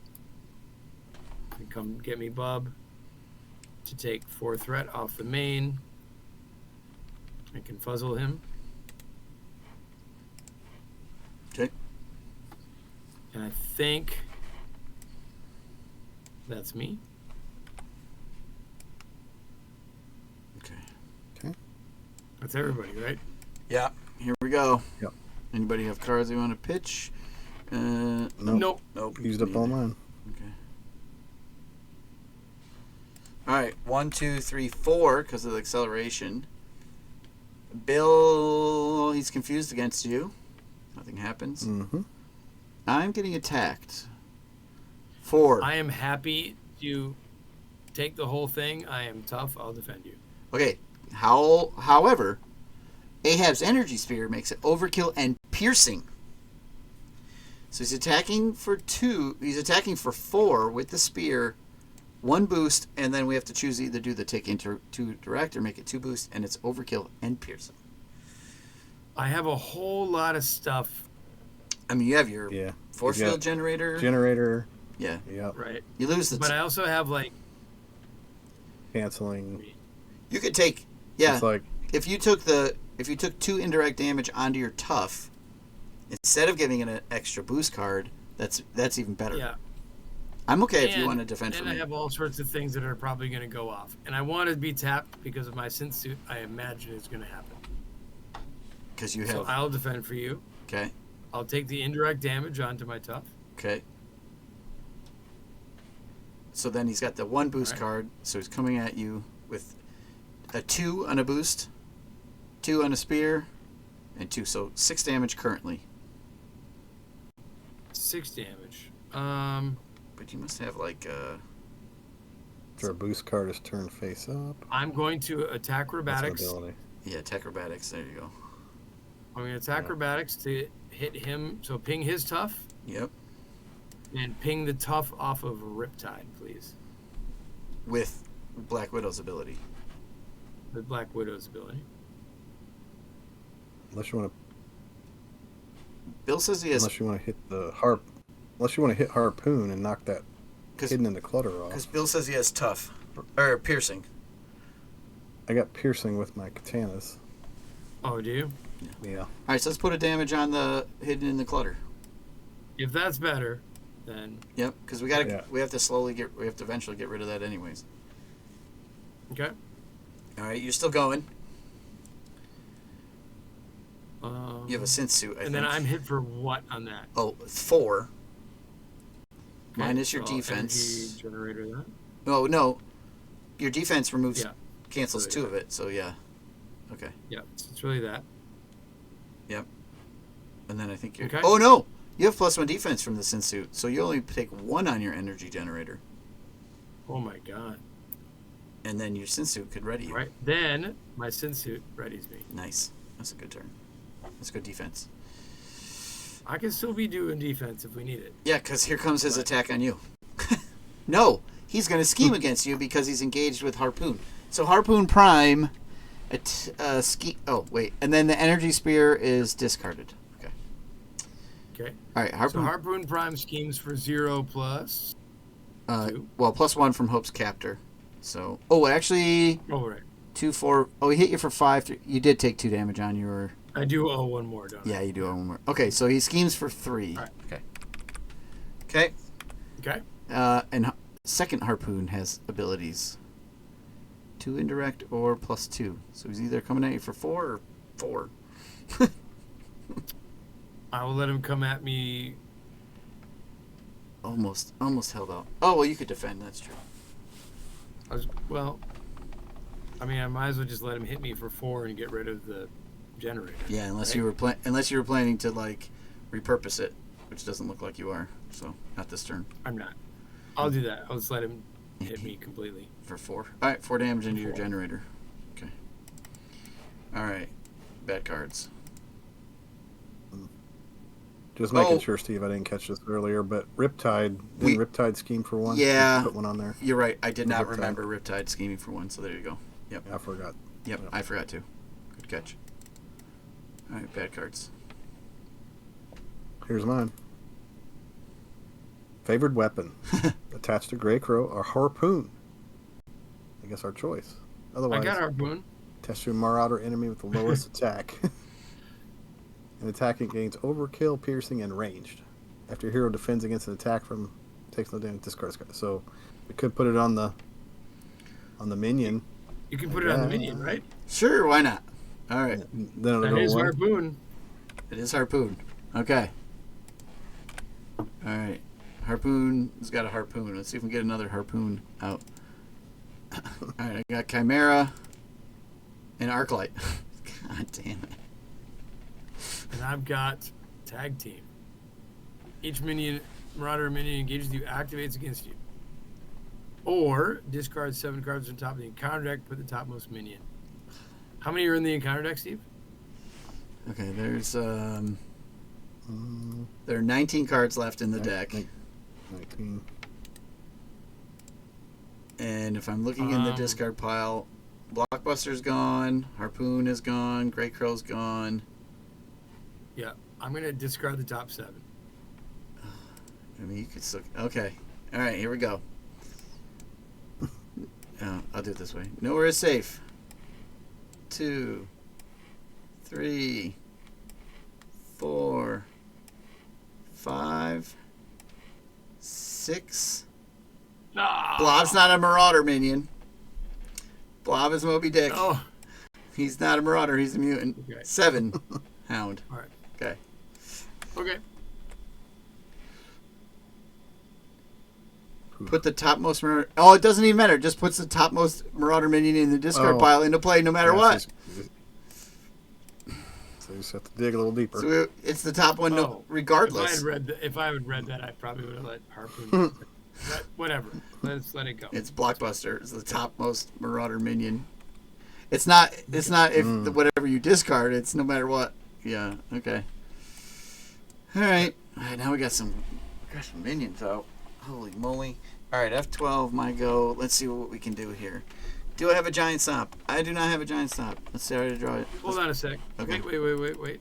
And come get me Bub to take 4 threat off the main. I can fuzzle him. Okay. And I think that's me. Okay. That's everybody, right? Yeah. Here we go. Yep. Anybody have cards they want to pitch? Nope. Nope. Nope. Used up all mine. Okay. All right. 1, 2, 3, 4 because of the acceleration. Bill, he's confused against you. Nothing happens. Mm-hmm. I'm getting attacked. 4. I am happy to take the whole thing. I am tough. I'll defend you. Okay. However, Ahab's energy spear makes it overkill and piercing. So he's attacking for 2. He's attacking for 4 with the spear, 1 boost, and then we have to choose either do the take into 2 direct or make it 2 boost, and it's overkill and piercing. I have a whole lot of stuff. I mean, you have your Yeah. force You got field generator. Generator. Yeah. Yep. Right. You lose the. But I also have like Canceling. You could take. Yeah. It's like If you took 2 indirect damage onto your tough, instead of giving it an extra boost card, that's even better. yeah. I'm okay if you want to defend for And I me. have all sorts of things that are probably going to go off. And I want to be tapped because of my synth suit. I imagine it's going to happen. Because you So have. I'll defend for you. Okay. I'll take the indirect damage onto my tough. Okay. So then he's got the 1 boost Right. card. So he's coming at you with a 2 on a boost, 2 on a spear, and 2. So 6 damage currently. 6 damage. But you must have like After a boost card is turned face up. I'm going to attack That's an acrobatics. ability. yeah, acrobatics. There you go. I'm going to attack Yeah. acrobatics to hit him. So ping his tough Yep. and ping the tough off of Riptide, please. With Black Widow's ability. The Black Widow's ability. Unless you want Bill says he to, has unless you want to hit the unless you want to hit harpoon and knock that hidden in the clutter because off. Bill says he has tough or piercing. I got piercing with my katanas. Oh, do you? Yeah. All right, so let's put a damage on the hidden in the clutter. If that's better, then Yep, because we have to eventually get rid of that anyways. okay. All right, you're still going. Um, You have a synth suit, I think. and then I'm hit for what on that? Oh, 4. Okay, Minus your so defense. Energy generator that. Oh no, your defense removes, Yeah. cancels So, 2 yeah. of it. So yeah, okay. Yeah, so it's really that. And then I think you're. Okay. Oh no, you have +1 defense from the synth suit, so you only take 1 on your energy generator, Oh my god. and then your synth suit could ready you. Right. Then my synth suit readies me. Nice. That's a good turn. That's good defense. I can still be doing defense if we need it. Yeah, because here comes his Right. attack on you. No, he's going to scheme against you because he's engaged with Harpoon. So Harpoon Prime, oh wait, and then the energy spear is discarded. Okay. Okay. All right, So Harpoon. Harpoon Prime schemes for 0 plus 2. Well, +1 from Hope's captor. So, actually, Oh, right. 2, 4. Oh, he hit you for 5. You did take 2 damage on your. I do owe 1 more, don't Yeah, you do owe 1 more. Okay, so he schemes for 3. All right. Okay. Okay. I? Okay. And second Harpoon has abilities. 2 indirect or +2. So he's either coming at you for 4 or 4. I will let him come at me. Almost held out. Oh well, you could defend. That's true. I mean, I might as well just let him hit me for 4 and get rid of the generator. Yeah, unless Right. you were planning to like repurpose it, which doesn't look like you are. So not this turn. I'm not. I'll do that. I'll just let him hit me completely. For 4. All right, 4 damage into your 4. generator. Okay. All right. Bad cards. Just making Oh. sure, Steve, I didn't catch this earlier, but Riptide, We- didn't Riptide scheme for 1? Yeah. Just put 1 on there. You're right. I did not Riptide. remember Riptide scheming for 1. So there you go. Yep. I forgot. Yep. Yeah. I forgot to. Good catch. All right. Bad cards. Here's mine. Favored weapon. Attached to Grey Crow or Harpoon. I guess our choice. Otherwise, I got Harpoon. attached to a Marauder enemy with the lowest attack. An attacking gains overkill, piercing, and ranged. After your hero defends against an attack from takes no damage, discards card. So we could put it on the minion. You can put it on the minion, right? Sure. Why not? All right. Then it'll That go is 1. Harpoon. It is Harpoon. Okay. All right. Harpoon's got a Harpoon. Let's see if we can get another Harpoon out. All right. I got Chimera and Arclight. God damn it. And I've got Tag Team. Each Marauder minion engages you activates against you. Or discard 7 cards on top of the encounter deck, put the topmost minion. How many are in the encounter deck, Steve? Okay. There's there are 19 cards left in the deck. 19. And if I'm looking in the discard pile, Blockbuster's gone, Harpoon is gone, Grey Crow's gone. Yeah, I'm going to discard the top 7. I mean, you could still. Okay. All right, here we go. I'll do it this way. Nowhere is safe. 2, 3, 4, 5, 6, No. Blob's not a Marauder minion. Blob is Moby Dick. Oh. He's not a Marauder. He's a mutant. Okay. 7. Hound. All right. Okay. Okay. Put the topmost Marauder... Oh, it doesn't even matter. It just puts the topmost Marauder minion in the discard pile into play no matter what. So you just have to dig a little deeper. So it's the top one regardless. If I had read that, I probably would have let Harpoon. But whatever. Let's let it go. It's Blockbuster. It's the topmost Marauder minion. It's not if whatever you discard, it's no matter what. Yeah, okay. Alright. Alright, now we got some minions out. Holy moly. Alright, F12, my go. Let's see what we can do here. Do I have a giant stomp? I do not have a giant stomp. Let's see how to draw it. Hold on a sec. Okay. Wait.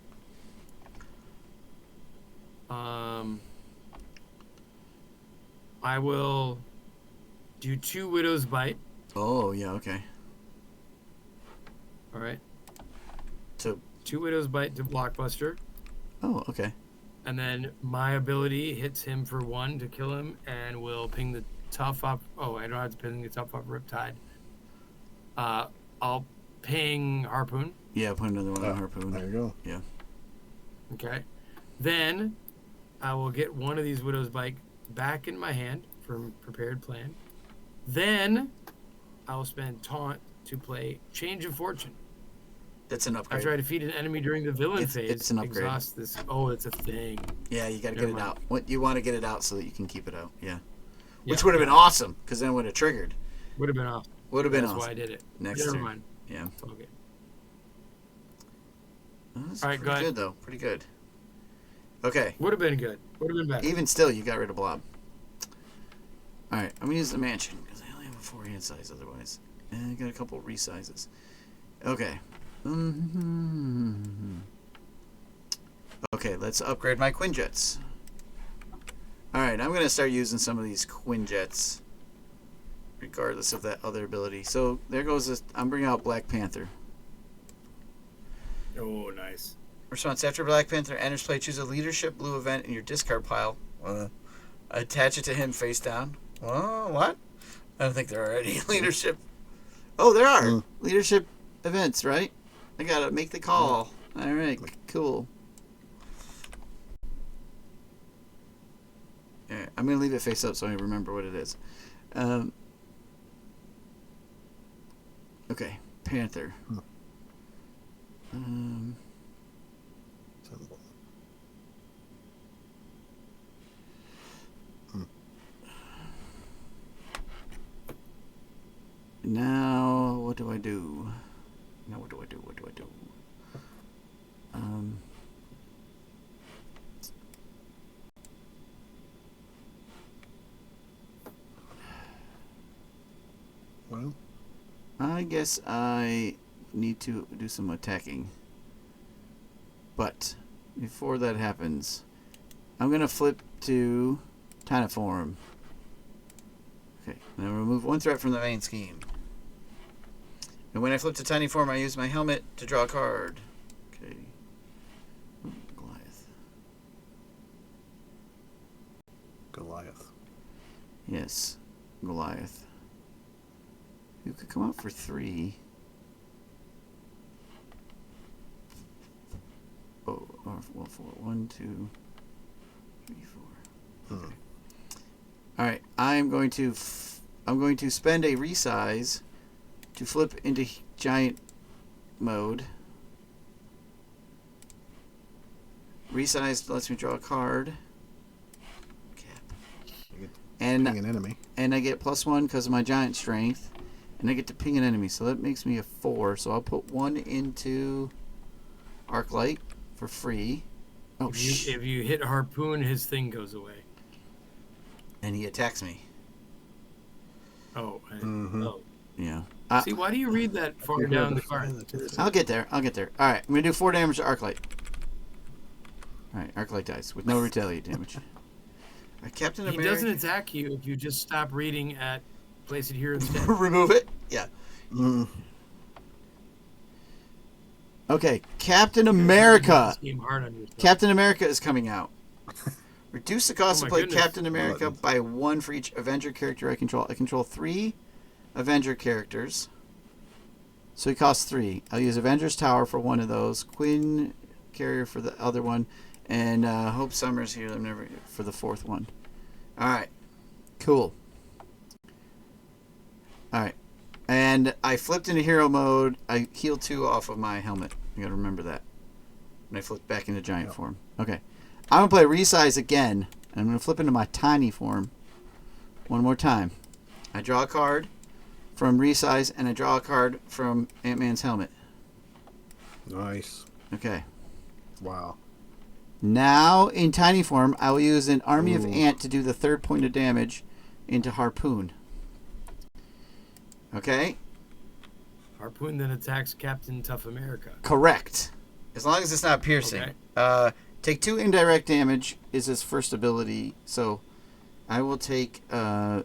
I will do 2 Widow's Bite. Oh, yeah, okay. All right. So 2 Widow's Bite to Blockbuster. Oh, okay. And then my ability hits him for 1 to kill him and will ping the tough up. Oh, I don't have to ping the tough up Riptide. I'll ping Harpoon. Yeah, put another one on Harpoon. There you go. Yeah. Okay. Then I will get one of these Widow's Bite back in my hand from Prepared Plan. Then I will spend Taunt to play Change of Fortune. That's an upgrade. After I defeat an enemy during the villain phase, it's an upgrade. exhaust this. Oh, it's a thing. Yeah, you got to get Never it mind. out. What you want to get it out so that you can keep it out. Yeah. Which Yeah, would have been awesome because then it would have triggered. Would have been awesome. Would have been That's awesome. why I did it. Next Never turn. mind. Yeah. It's all good. Oh, that's All right, pretty go ahead. good though. Pretty good. Okay. Would have been good. Would have been better. Even still, you got rid of Blob. All right, I'm gonna use the mansion because I only have a 4 hand size otherwise, and I got a couple resizes. Okay. Okay, let's upgrade my Quinjets. All right, I'm gonna start using some of these Quinjets, regardless of that other ability. So there goes this. I'm bringing out Black Panther. Oh, nice. Response: after Black Panther enters play, choose a leadership blue event in your discard pile. Attach it to him face down. What? I don't think there are any leadership. Oh, there are leadership events, right? I gotta make the call. All right, cool. All right, I'm gonna leave it face up so I remember what it is. Okay, Panther. Now, what do I do? What do I do? Well, I guess I need to do some attacking. But before that happens, I'm going to flip to Tynoform. Okay, and I'll remove 1 threat from the main scheme. And when I flip to Tiny Form, I use my helmet to draw a card. Okay. Goliath. Yes, Goliath. You could come out for 3. Oh, or well, 4. 1, 2, 3, 4. Okay. All right, I'm going to spend a resize to flip into giant mode. Resize lets me draw a card. Ping an enemy. And I get +1 because of my giant strength. And I get to ping an enemy. So that makes me a 4. So I'll put 1 into Arclight for free. Oh, If you hit Harpoon, his thing goes away. And he attacks me. Oh. Oh. Yeah. See, why do you read that far down the card? I'll get there. All right, I'm going to do 4 damage to Arclight. All right, Arclight dies with no retaliate damage. Captain He America. doesn't attack you if you just stop reading at place it here instead. Remove it? Yeah. Okay, Captain America. Captain America is coming out. Reduce the cost Oh to my play goodness. Captain America by 1 for each Avenger character I control. I control 3 Avenger characters. So he costs 3. I'll use Avengers Tower for one of those. Quinn Carrier for the other one. And Hope Summers here for the 4th one. Alright. Cool. Alright. And I flipped into hero mode. I healed 2 off of my helmet. You gotta remember that. And I flipped back into giant form. Okay. I'm going to play Resize again. And I'm going to flip into my tiny form one more time. I draw a card from Resize, and I draw a card from Ant-Man's helmet. Nice. Okay. Wow. Now, in tiny form, I will use an army of ant to do the 3rd point of damage into Harpoon. Okay? Harpoon then attacks Captain Tough America. Correct. As long as it's not piercing. Okay. Take 2 indirect damage is his first ability, so I will take I'll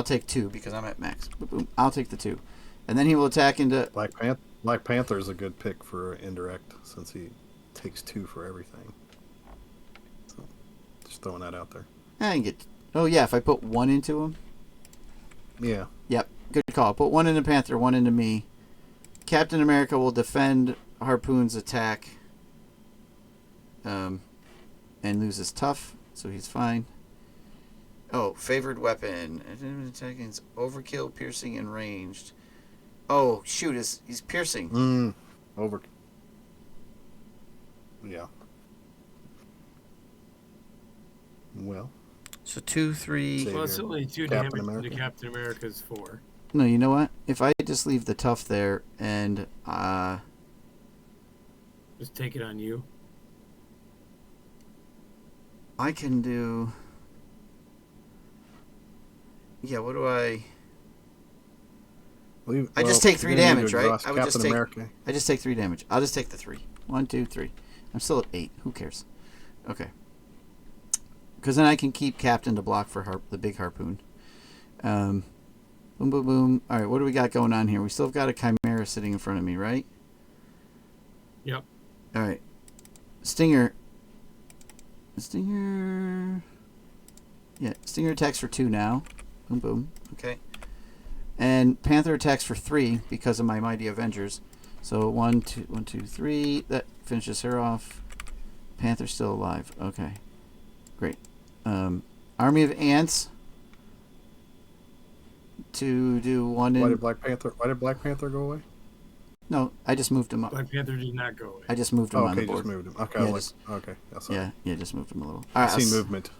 take 2 because I'm at max. Boom, boom. I'll take the 2. And then he will attack into Black Panther's a good pick for indirect since he takes 2 for everything. So just throwing that out there. I can get oh yeah, if I put 1 into him. Yeah. Yep, good call. Put 1 into Panther, 1 into me. Captain America will defend Harpoon's attack. And loses tough, so he's fine. Oh, favored weapon. Attacking is overkill, piercing, and ranged. Oh, shoot, he's piercing. Over. Yeah. Well. So 2, 3. Well, it's only 2 Captain damage America. to Captain America's 4. No, you know what? If I just leave the tough there and Just take it on you. I can do. Yeah, what do I? I just take 3 damage, right? I would just take. America. I just take 3 damage. I'll just take the 3. 1, 2, 3. I'm still at 8. Who cares? Okay. Because then I can keep Captain to block for the big Harpoon. Boom, boom, boom. All right, what do we got going on here? We still have got a Chimera sitting in front of me, right? Yep. All right. Stinger. Yeah, Stinger attacks for 2 now. Boom, boom. Okay. And Panther attacks for 3 because of my Mighty Avengers. So 1, 2, 3. That finishes her off. Panther's still alive. Okay. Great. Army of Ants to do 1 in... Why did Black Panther go away? No, I just moved him up. Black Panther did not go away. I just moved him on the board. Just moved him. Okay, Yeah, okay. That's all right. Yeah, just moved him a little. I see movement.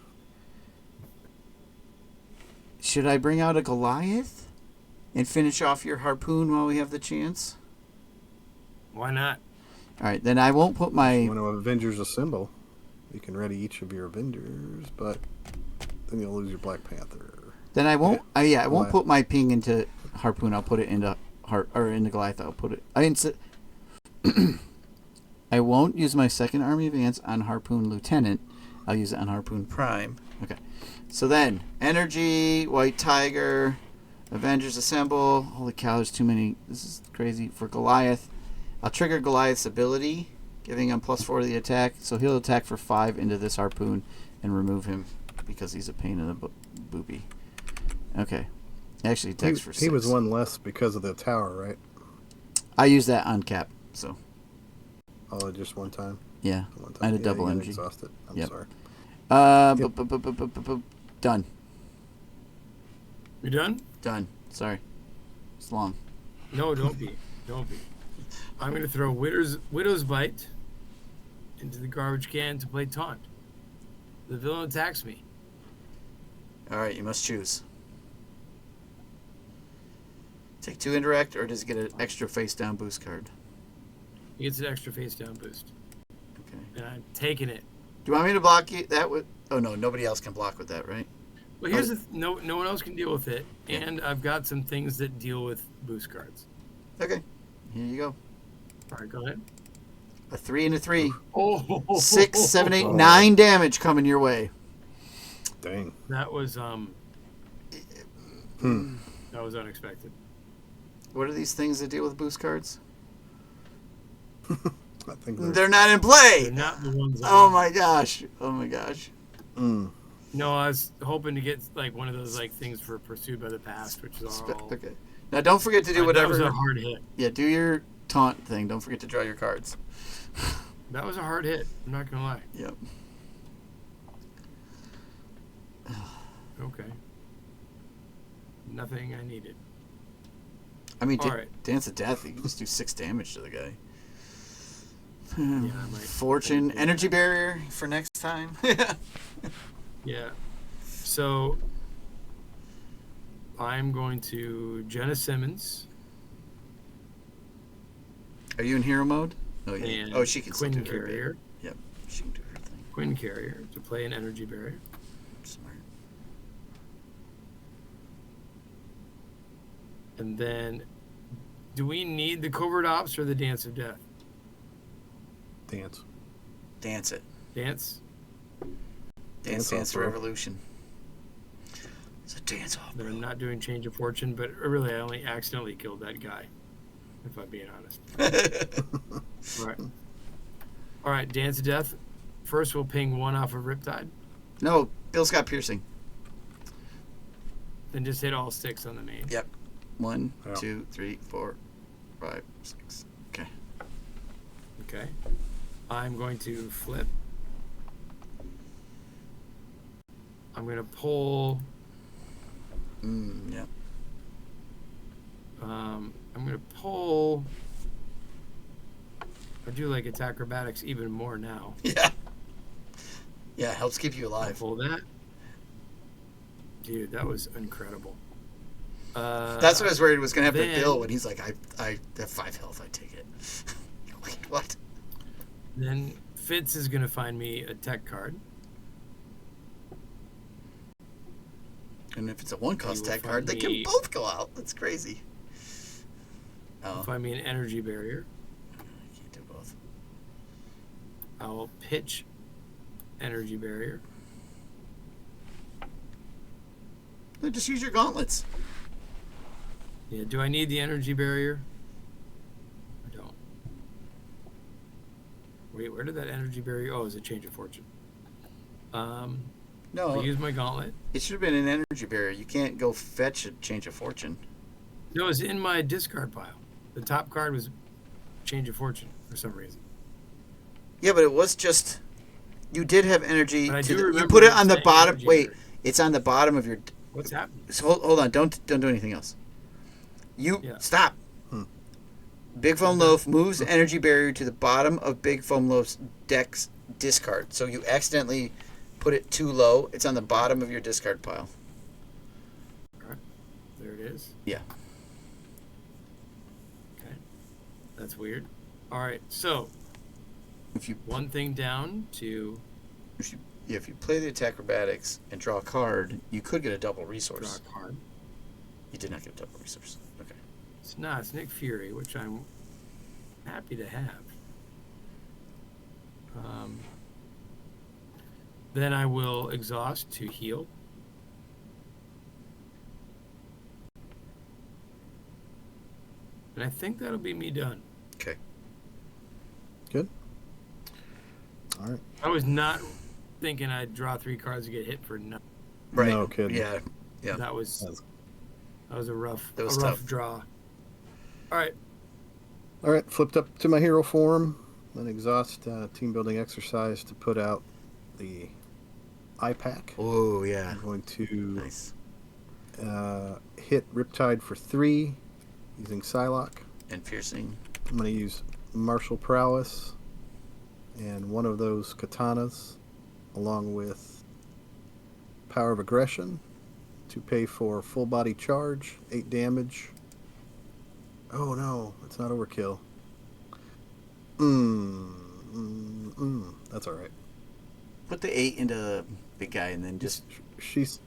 Should I bring out a Goliath and finish off your Harpoon while we have the chance? Why not? All right, then I won't put my... When Avengers assemble, you can ready each of your Avengers, but then you'll lose your Black Panther. Then I won't... I won't put my ping into Harpoon. I'll put it into into Goliath. I'll put it... I won't use my second Army of Ants on Harpoon Lieutenant. I'll use it on Harpoon Prime. Okay. So then, Energy, White Tiger, Avengers Assemble. Holy cow, there's too many. This is crazy. For Goliath, I'll trigger Goliath's ability, giving him +4 to the attack. So he'll attack for 5 into this Harpoon and remove him because he's a pain in the boopy. Okay. Actually, attacks for 6. He was 1 less because of the tower, right? I use that on Cap, so. Oh, just 1 time? Yeah. One time. I had a double you got energy. Exhausted. I'm Yep. sorry. Done. You done? Done. Sorry. It's long. No, don't be. Don't be. I'm going to throw Widow's Bite into the garbage can to play Taunt. The villain attacks me. All right, you must choose. Take 2 indirect, or does it get an extra face down boost card? He gets an extra face down boost. Okay. And I'm taking it. Do you want me to block that with? Oh no, nobody else can block with that, right? Well, here's no one else can deal with it, and I've got some things that deal with boost cards. Okay. Here you go. All right, go ahead. A 3 and a 3. Oh, 6, 7, 8, 9 damage coming your way. Dang. That was that was unexpected. What are these things that deal with boost cards? I think They're not in play. They're not the ones. Oh my gosh. Oh my gosh. Mm. No, I was hoping to get like one of those like things for Pursued by the Past, which is all. Okay. Now don't forget to do That whatever. was a hard hit. Yeah, do your taunt thing. Don't forget to draw your cards. That was a hard hit. I'm not gonna lie. Yep. Okay. Nothing I needed. I mean, All right. Dance of Death. You can just do 6 damage to the guy. Yeah, I might. Fortune, energy barrier for next time. Yeah. So I'm going to Jenna Simmons. Are you in hero mode? Oh yeah. And Oh, she can still Quinn do her bit. Carrier. Yep, she can do her thing. Quinn Carrier to play an energy barrier. Smart. And then, do we need the Covert Ops or the Dance of Death? Dance. Dance it. Dance? Dance Revolution. It's a dance off, But bro. I'm not doing Change of Fortune, but really I only accidentally killed that guy, if I'm being honest. Right. All right, Dance of Death. First, we'll ping 1 off of Riptide. No, Bill's got piercing. Then just hit all 6 on the main. Yep. 1, Yeah. 2, 3, 4, 5, 6. Okay. Okay. I'm going to flip. I'm going to pull. Yep. I'm going to pull. I do like attack acrobatics even more now. Yeah. Yeah, it helps keep you I'll alive. pull that. Dude, that was incredible. That's what I was worried was going to happen to then- Bill when he's like, I have 5 health, I take it. Wait, what? Then Fitz is going to find me a tech card. And if it's a 1-cost will tech find card, they can me- both go out. That's crazy. Oh, Find me an energy barrier. I can't do both. I will pitch energy barrier. No, just use your gauntlets. Yeah, do I need the energy barrier? I don't. Wait, where did that energy barrier? Oh, it was a Change of Fortune. No, I'll use my gauntlet. it should have been an energy barrier. You can't go fetch a Change of Fortune. No, it's in my discard pile. The top card was Change of Fortune for some reason. Yeah, but it was just... You did have energy. But I To do the, you remember put it it on the saying bottom... energy Wait, barrier. it's on the bottom of your... What's happening? So hold on. Don't do anything else. You... Yeah. Stop. Big Foam Loaf moves the energy barrier to the bottom of Big Foam Loaf's deck's discard. So you accidentally put it too low. It's on the bottom of your discard pile. There it is. Yeah. Okay. That's weird. All right, so If you one thing down to if you play the attack acrobatics and draw a card, you could get a double draw resource. a card. You did not get a double resource. Okay. It's not. It's Nick Fury, which I'm happy to have. Then I will exhaust to heal. And I think that'll be me done. Okay. Good. All right. I was not thinking I'd draw 3 cards to get hit for nothing. Right. No kidding. Yeah. Yeah. That was a rough That was rough tough. draw. All right. All right. Flipped up to my hero form. An exhaust team building exercise to put out the eye pack. Oh yeah. I'm going to Nice. hit Riptide for 3 using Psylocke. And piercing. I'm going to use Martial Prowess and one of those katanas along with Power of Aggression to pay for full body charge, 8 damage. Oh no, it's not overkill. That's alright. Put the 8 into the big guy and then just She's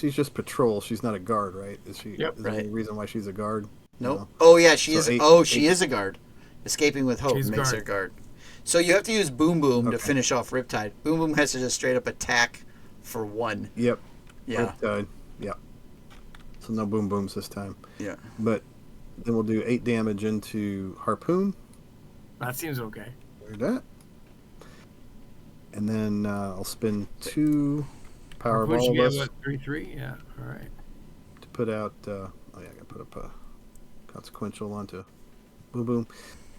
just patrol. She's not a guard, right? Is she? Yep. Is there any Right. reason why she's a guard? nope. No. Oh yeah, she So is. eight- She eight- is a guard. Escaping with hope She's makes guard. her guard. So you have to use Boom Boom to Okay. finish off Riptide. Boom Boom has to just straight up attack for 1. Yep. Yeah. Riptide. Yeah. So no boom booms this time. Yeah. But then we'll do 8 damage into Harpoon. That seems okay. There's that. And then I'll spend 2 power of Push all me of at us what, 3-3? Yeah. All right. to put out. Oh yeah, I gotta put up a consequential onto boom boom.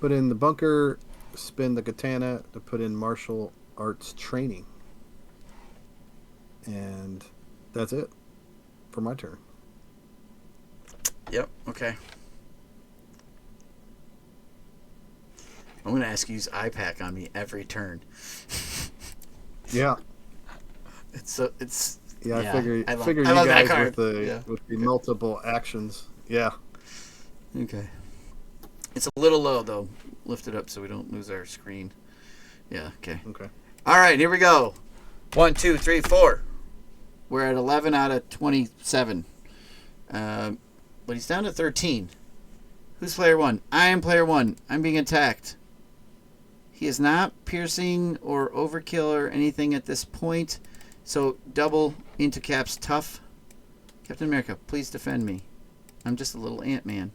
Put in the bunker. Spin the katana to put in martial arts training. And that's it for my turn. Yep. Okay. I'm gonna ask you to use iPack on me every turn. Yeah. It's. Yeah, Yeah, I love figure you that guys card. with the Yeah. with the multiple actions. Yeah. Okay. It's a little low though. Lift it up so we don't lose our screen. Yeah. Okay. Okay. All right. Here we go. 1, 2, 3, 4. We're at 11 out of 27. But he's down to 13. Who's player 1? I am player 1. I'm being attacked. He is not piercing or overkill or anything at this point. So double into caps tough. Captain America, please defend me. I'm just a little Ant-Man.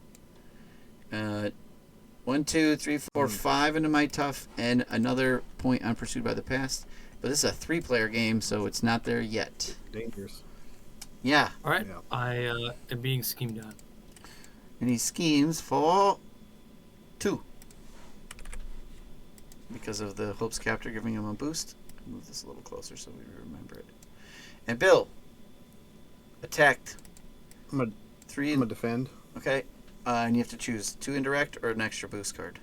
1, 2, 3, 4, 5 into my tough, and another point on Pursued by the Past. But this is a 3-player game, so it's not there yet. Dangerous. Yeah. All right. Yeah. I am being schemed on. And he schemes for 2. Because of the Hope's Captor giving him a boost. Move this a little closer so we remember it. And Bill, attacked. I'm gonna 3. defend. Okay. And you have to choose 2 indirect or an extra boost card.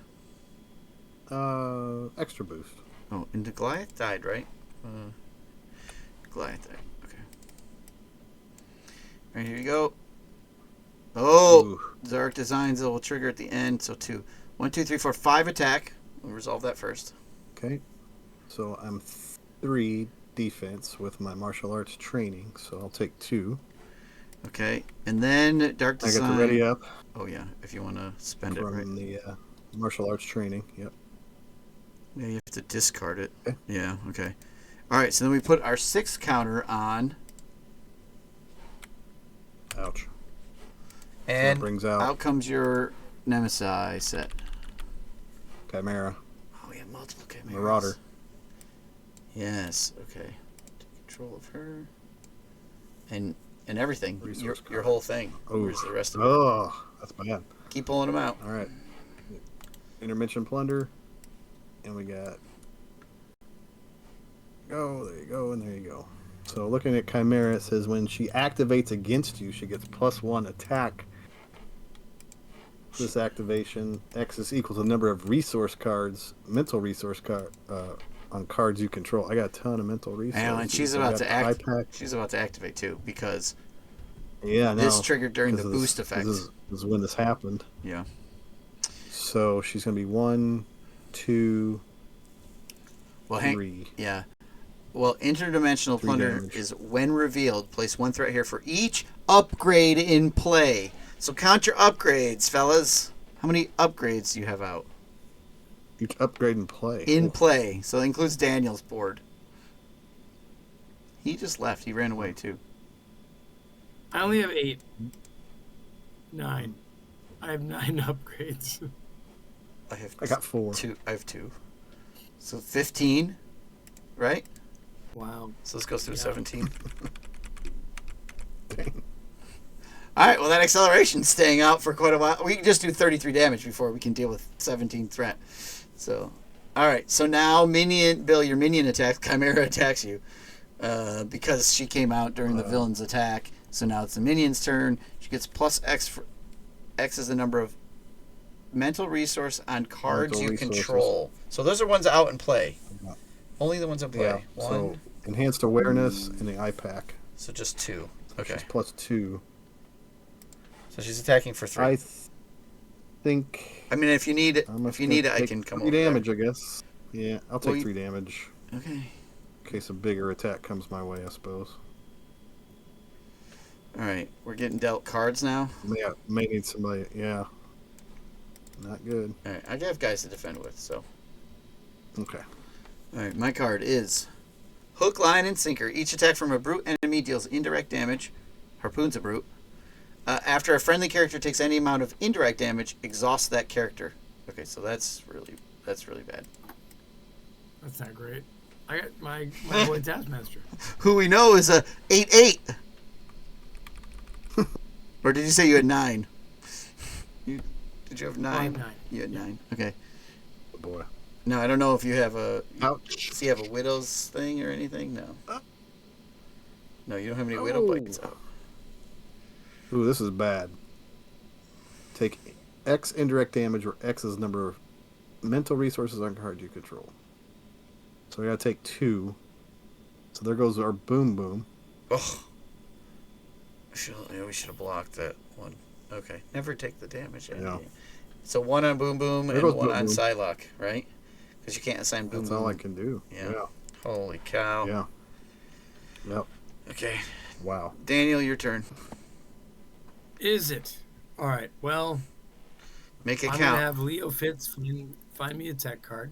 Extra boost. Oh, and the Goliath died, right? Goliath died. Okay. All right, here you go. Oh, Ooh. Zarek designs that will trigger at the end. So 2. 1, 2, 3, 4, 5 attack. We'll resolve that first. Okay. So I'm 3 defense with my martial arts training. So I'll take 2. Okay, and then Dark I Design. get to ready up Oh yeah, if you want to spend it from right. the martial arts training. Yep. Yeah, you have to discard it. Okay. Yeah. Okay. All right. So then we put our 6 counter on, Ouch. and that brings out comes your Nemesis set. Chimera. Oh, we have multiple chimeras. Marauder. Yes. Okay. Take control of her. And everything. Resource Your card. whole thing. Oh. Where's the rest of it? Oh, that's bad. Keep pulling them out. All right. Intervention plunder. And we got. Go, there you go, and there you go. So looking at Chimera, it says when she activates against you, she gets +1 attack. This activation, X is equal to the number of resource cards, mental resource card, on cards you control. I got a ton of mental resources. And she's I about got to the act. iPack. She's about to activate too because Yeah, I know. this triggered during the 'Cause boost effect. This is when this happened. Yeah. So she's gonna be 1, 2, Well, 3. Yeah. Well, interdimensional 3 plunder damage. is when revealed. Place 1 threat here for each upgrade in play. So count your upgrades, fellas. How many upgrades do you have out? Each upgrade and play. In Oh, play. So that includes Daniel's board. He just left. He ran away too. I only have 8. 9. I have 9 upgrades. I got 4. 2. I have 2. So 15, right? Wow. So this goes through Yeah. 17. Dang. All right, well, that acceleration's staying out for quite a while. We can just do 33 damage before we can deal with 17 threat. So, all right. So now Bill, your minion attacks. Chimera attacks you because she came out during the villain's attack. So now it's the minion's turn. She gets +X. X is the number of mental resource on cards Mental you resources. control. So those are ones out in play. Yeah. Only the ones in play. Yeah. So 1. enhanced awareness and the iPack. So just 2. Okay. She's +2. So she's attacking for 3. I think. I mean, if you need it, I'm if you need it, I can come 3 over. damage, I guess. Yeah, I'll take Well, 3 damage Okay. in case a bigger attack comes my way, I suppose. All right, we're getting dealt cards now. May need somebody. Yeah. Not good. All right, I have guys to defend with, so. Okay. All right, my card is Hook, Line, and Sinker. Each attack from a brute enemy deals indirect damage. Harpoon's a brute. After a friendly character takes any amount of indirect damage, exhaust that character. Okay, so that's really bad. That's not great. I got my boy Taskmaster. Who we know is a 8-8. Or did you say you had 9? Did you have 9? I have 9. You had 9. Okay. Oh, boy. No, I don't know if you have a. Ouch. Does he have a widow's thing or anything? No. No, you don't have any widow bites out. Ooh, this is bad. Take X indirect damage where X is the number of mental resources on cards you control. So we gotta take 2. So there goes our boom boom. Oh. We should have blocked that one. Okay. Never take the damage. Yeah. So 1 on boom boom There and goes 1 Boom on Boom. Psylocke, right? Because you can't assign boom That's boom. all I can do. Yeah. Holy cow. Yeah. Yep. Okay. Wow. Daniel, your turn. Is it? All right. Well, Make it I'm count. gonna have Leo Fitz find me a tech card.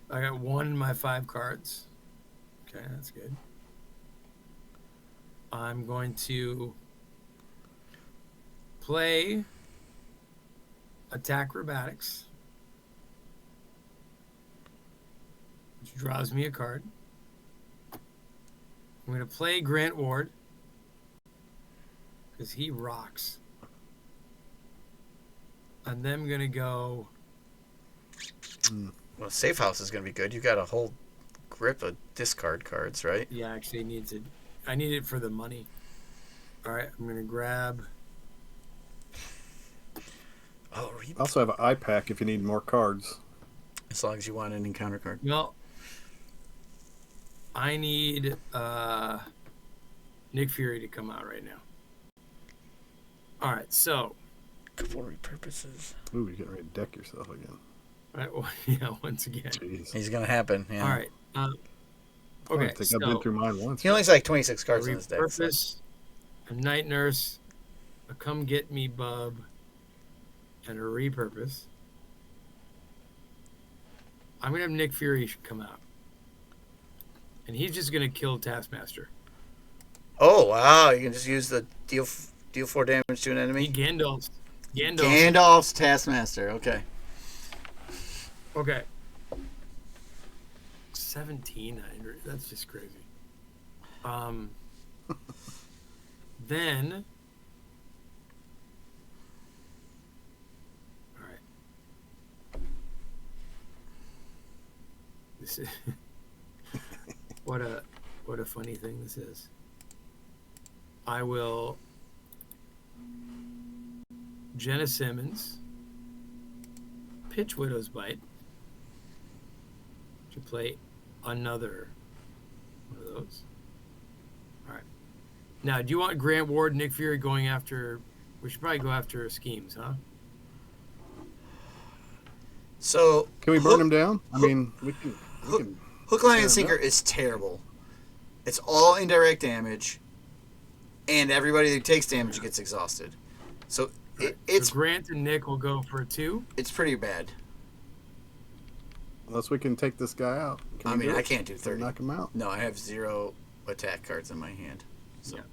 I got 1 in my 5 cards. Okay, that's good. I'm going to play Attack Acrobatics, which draws me a card. I'm going to play Grant Ward because he rocks. And then I'm going to go. Well, Safe House is going to be good. You got a whole grip of discard cards, right? Yeah, actually, I need it for the money. All right, I'm going to grab. Oh, I also have an eye pack if you need more cards. as long as you want an encounter card. Well, I need Nick Fury to come out right now. All right, so. For purposes. Ooh, you're getting ready to deck yourself again. Right, well, yeah, once again. Jeez. He's going to happen. Yeah. All right. I Okay, think so I've been through mine once. He only has like 26 cards in his deck. So. Repurpose, a Night Nurse, a Come Get Me Bub, and a Repurpose. I'm going to have Nick Fury come out. And he's just going to kill Taskmaster. Oh, wow. You can just use the deal 4 damage to an enemy. Gandalf's Taskmaster. Okay. Okay. 1,700. That's just crazy. Then. All right. This is what a funny thing this is. I will Jenna Simmons pitch Widow's Bite to play another one of those. All right. Now, do you want Grant Ward and Nick Fury going after? We should probably go after Schemes, huh? So Can we burn him down? I mean, we can. Hook, Line, and Fair Sinker enough. is terrible. It's all indirect damage, and everybody that takes damage gets exhausted. So it's So Grant and Nick will go for a 2. it's pretty bad. Unless we can take this guy out. Can I we mean, do I it? can't do 30. Knock him out. No, I have 0 attack cards in my hand. So Yeah.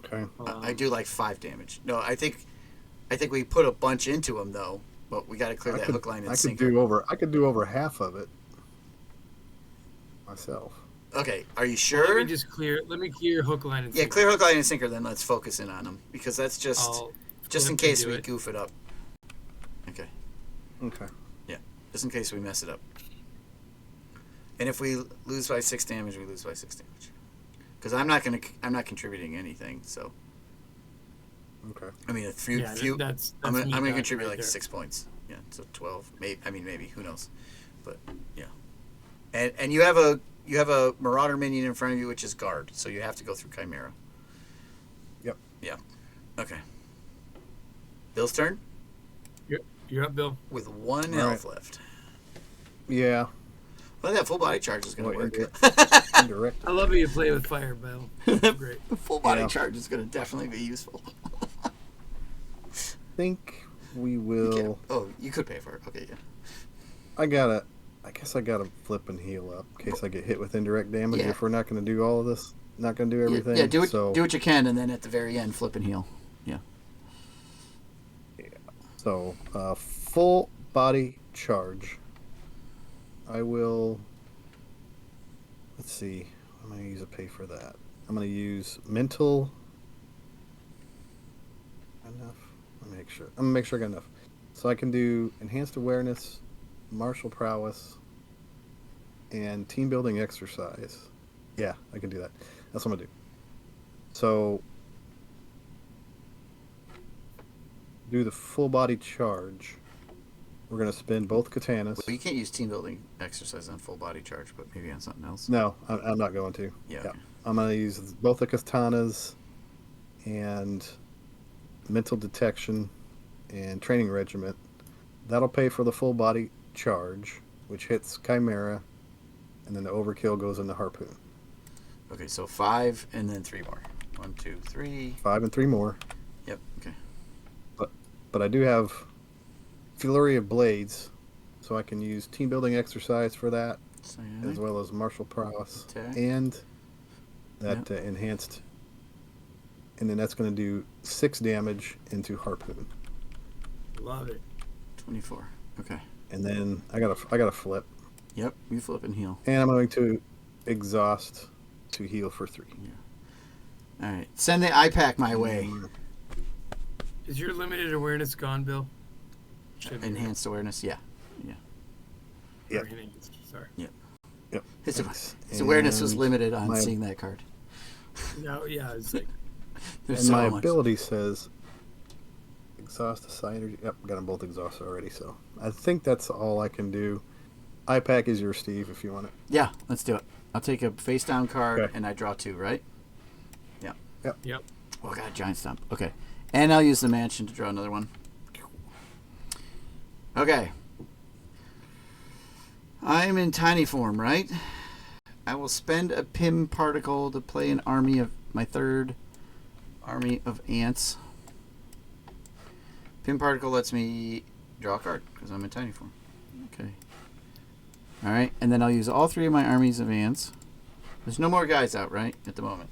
Okay. I do like 5 damage. No, I think we put a bunch into him though, but we got to clear that Hook, Line, and I could Sinker. I could do over half of it myself. Okay, are you Let sure? me clear Hook, Line, and Yeah, Sinker. clear Hook, Line, and Sinker. Then let's focus in on them because that's just I'll in flip case and do we it. goof it up. Okay, Okay. just in case we mess it up. And if we lose by 6 damage, we lose by 6 damage. Because I'm not contributing anything. So Okay. I mean, a few. Yeah, that's I'm me gonna done contribute right like there. 6 points. Yeah, so 12. Maybe who knows? But yeah, and you have a Marauder minion in front of you, which is guard. So you have to go through Chimera. Yep. Yeah. Okay. Bill's turn You're up, Bill. with 1 All health left. Yeah. Well, that full body charge is going to Boy, work. Indirect. I love how you play with fire, Bill. Great. The full body Yeah. charge is going to definitely be useful. Think we will. You could pay for it. Okay, yeah. I guess I gotta flip and heal up in case I get hit with indirect damage. Yeah. If we're not gonna do all of this, not gonna do everything. Yeah, do So, what you can, and then at the very end, flip and heal. Yeah. so full body charge. I will. Let's see. I'm going to use a pay for that. I'm going to use mental. Enough. Let me make sure. I'm going to make sure I got enough. So I can do enhanced awareness, martial prowess, and team building exercise. Yeah, I can do that. That's what I'm going to do. So do the full body charge. We're going to spin both katanas. Well, you can't use team building exercise on full body charge, but maybe on something else. No, I'm not going to. Yeah. Okay. I'm going to use both the katanas and mental detection and training regiment. That'll pay for the full body charge, which hits Chimera, and then the overkill goes into harpoon. Okay, so 5 and then 3 more. 1, 2, 3. 5 and 3 more. Yep. Okay. But I do have Flurry of Blades, so I can use team building exercise for that, as well as martial prowess and that enhanced. And then that's going to do 6 damage into harpoon. Love it. 24. Okay. And then I got a flip. Yep. You flip and heal. And I'm going to exhaust to heal for 3. Yeah. All right. Send the iPack my way. Is your limited awareness gone, Bill? Enhanced awareness. Yeah. Yeah. Yep. Sorry. Yep. His awareness was limited on seeing that card. No. Yeah. It's like. And my ability says exhaust the psi energy. Yep, got them both exhausted already. So I think that's all I can do. iPack is yours, Steve, if you want it. Yeah, let's do it. I'll take a face down card and I draw 2, right? Yeah. Yep. Oh, I got a giant stump. Okay. And I'll use the mansion to draw another one. Okay. I'm in tiny form, right? I will spend a Pim particle to play an army of my third army of ants. Pim particle lets me draw a card because I'm in tiny form. Okay. All right, and then I'll use all 3 of my armies of ants. There's no more guys out, right, at the moment?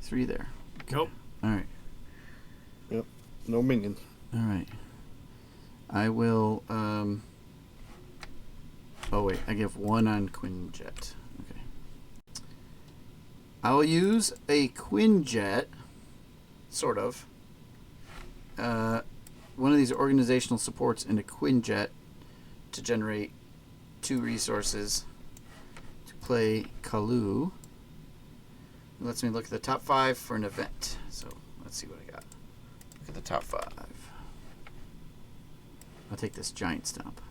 3 there. Okay. Nope. All right. Yep. No minions. All right. I will. Oh wait, I give 1 on Quinjet. Okay. I will use a Quinjet, sort of. One of these organizational supports into Quinjet to generate 2 resources to play Kalu. It lets me look at the top 5 for an event. So let's see what I got. Look at the top 5. I'll take this giant stomp.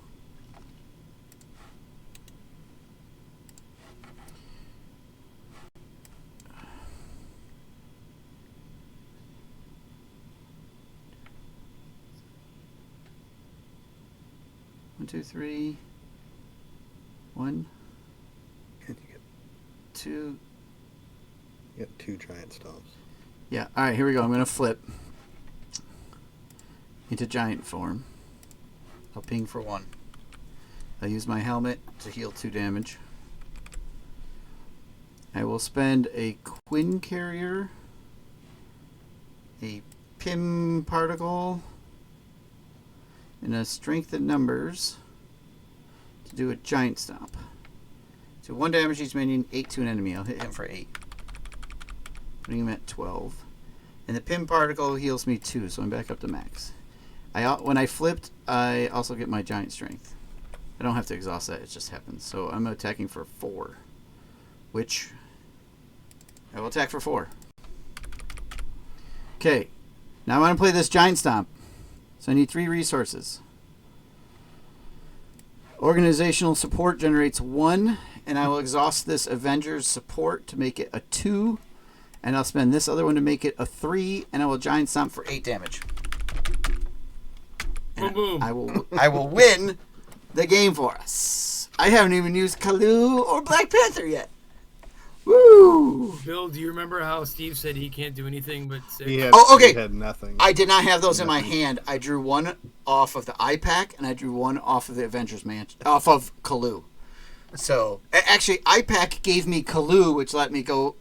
One, 2, 3. 1, And you 2. get 2 giant stomps. Yeah. All right. Here we go. I'm gonna flip into giant form. I'll ping for 1. I'll use my helmet to heal 2 damage. I will spend a Quinn carrier, a Pim particle, and a strength in numbers to do a giant stomp. So 1 damage each minion, 8 to an enemy. I'll hit him for 8. Putting him at 12. And the Pim particle heals me 2, so I'm back up to max. When I flipped, I also get my giant strength. I don't have to exhaust that, it just happens. So I'm attacking for 4, which I will attack for 4. Okay, now I want to play this giant stomp. So I need 3 resources. Organizational support generates 1, and I will exhaust this Avengers support to make it a 2, and I'll spend this other one to make it a 3, and I will giant stomp for 8 damage. Boom, boom. I will win the game for us. I haven't even used Kalu or Black Panther yet. Woo! Bill, do you remember how Steve said he can't do anything but say? He had nothing. I did not have those in my hand. I drew 1 off of the iPack, and I drew 1 off of the Avengers Mansion, off of Kalu. So, actually, iPack gave me Kalu, which let me go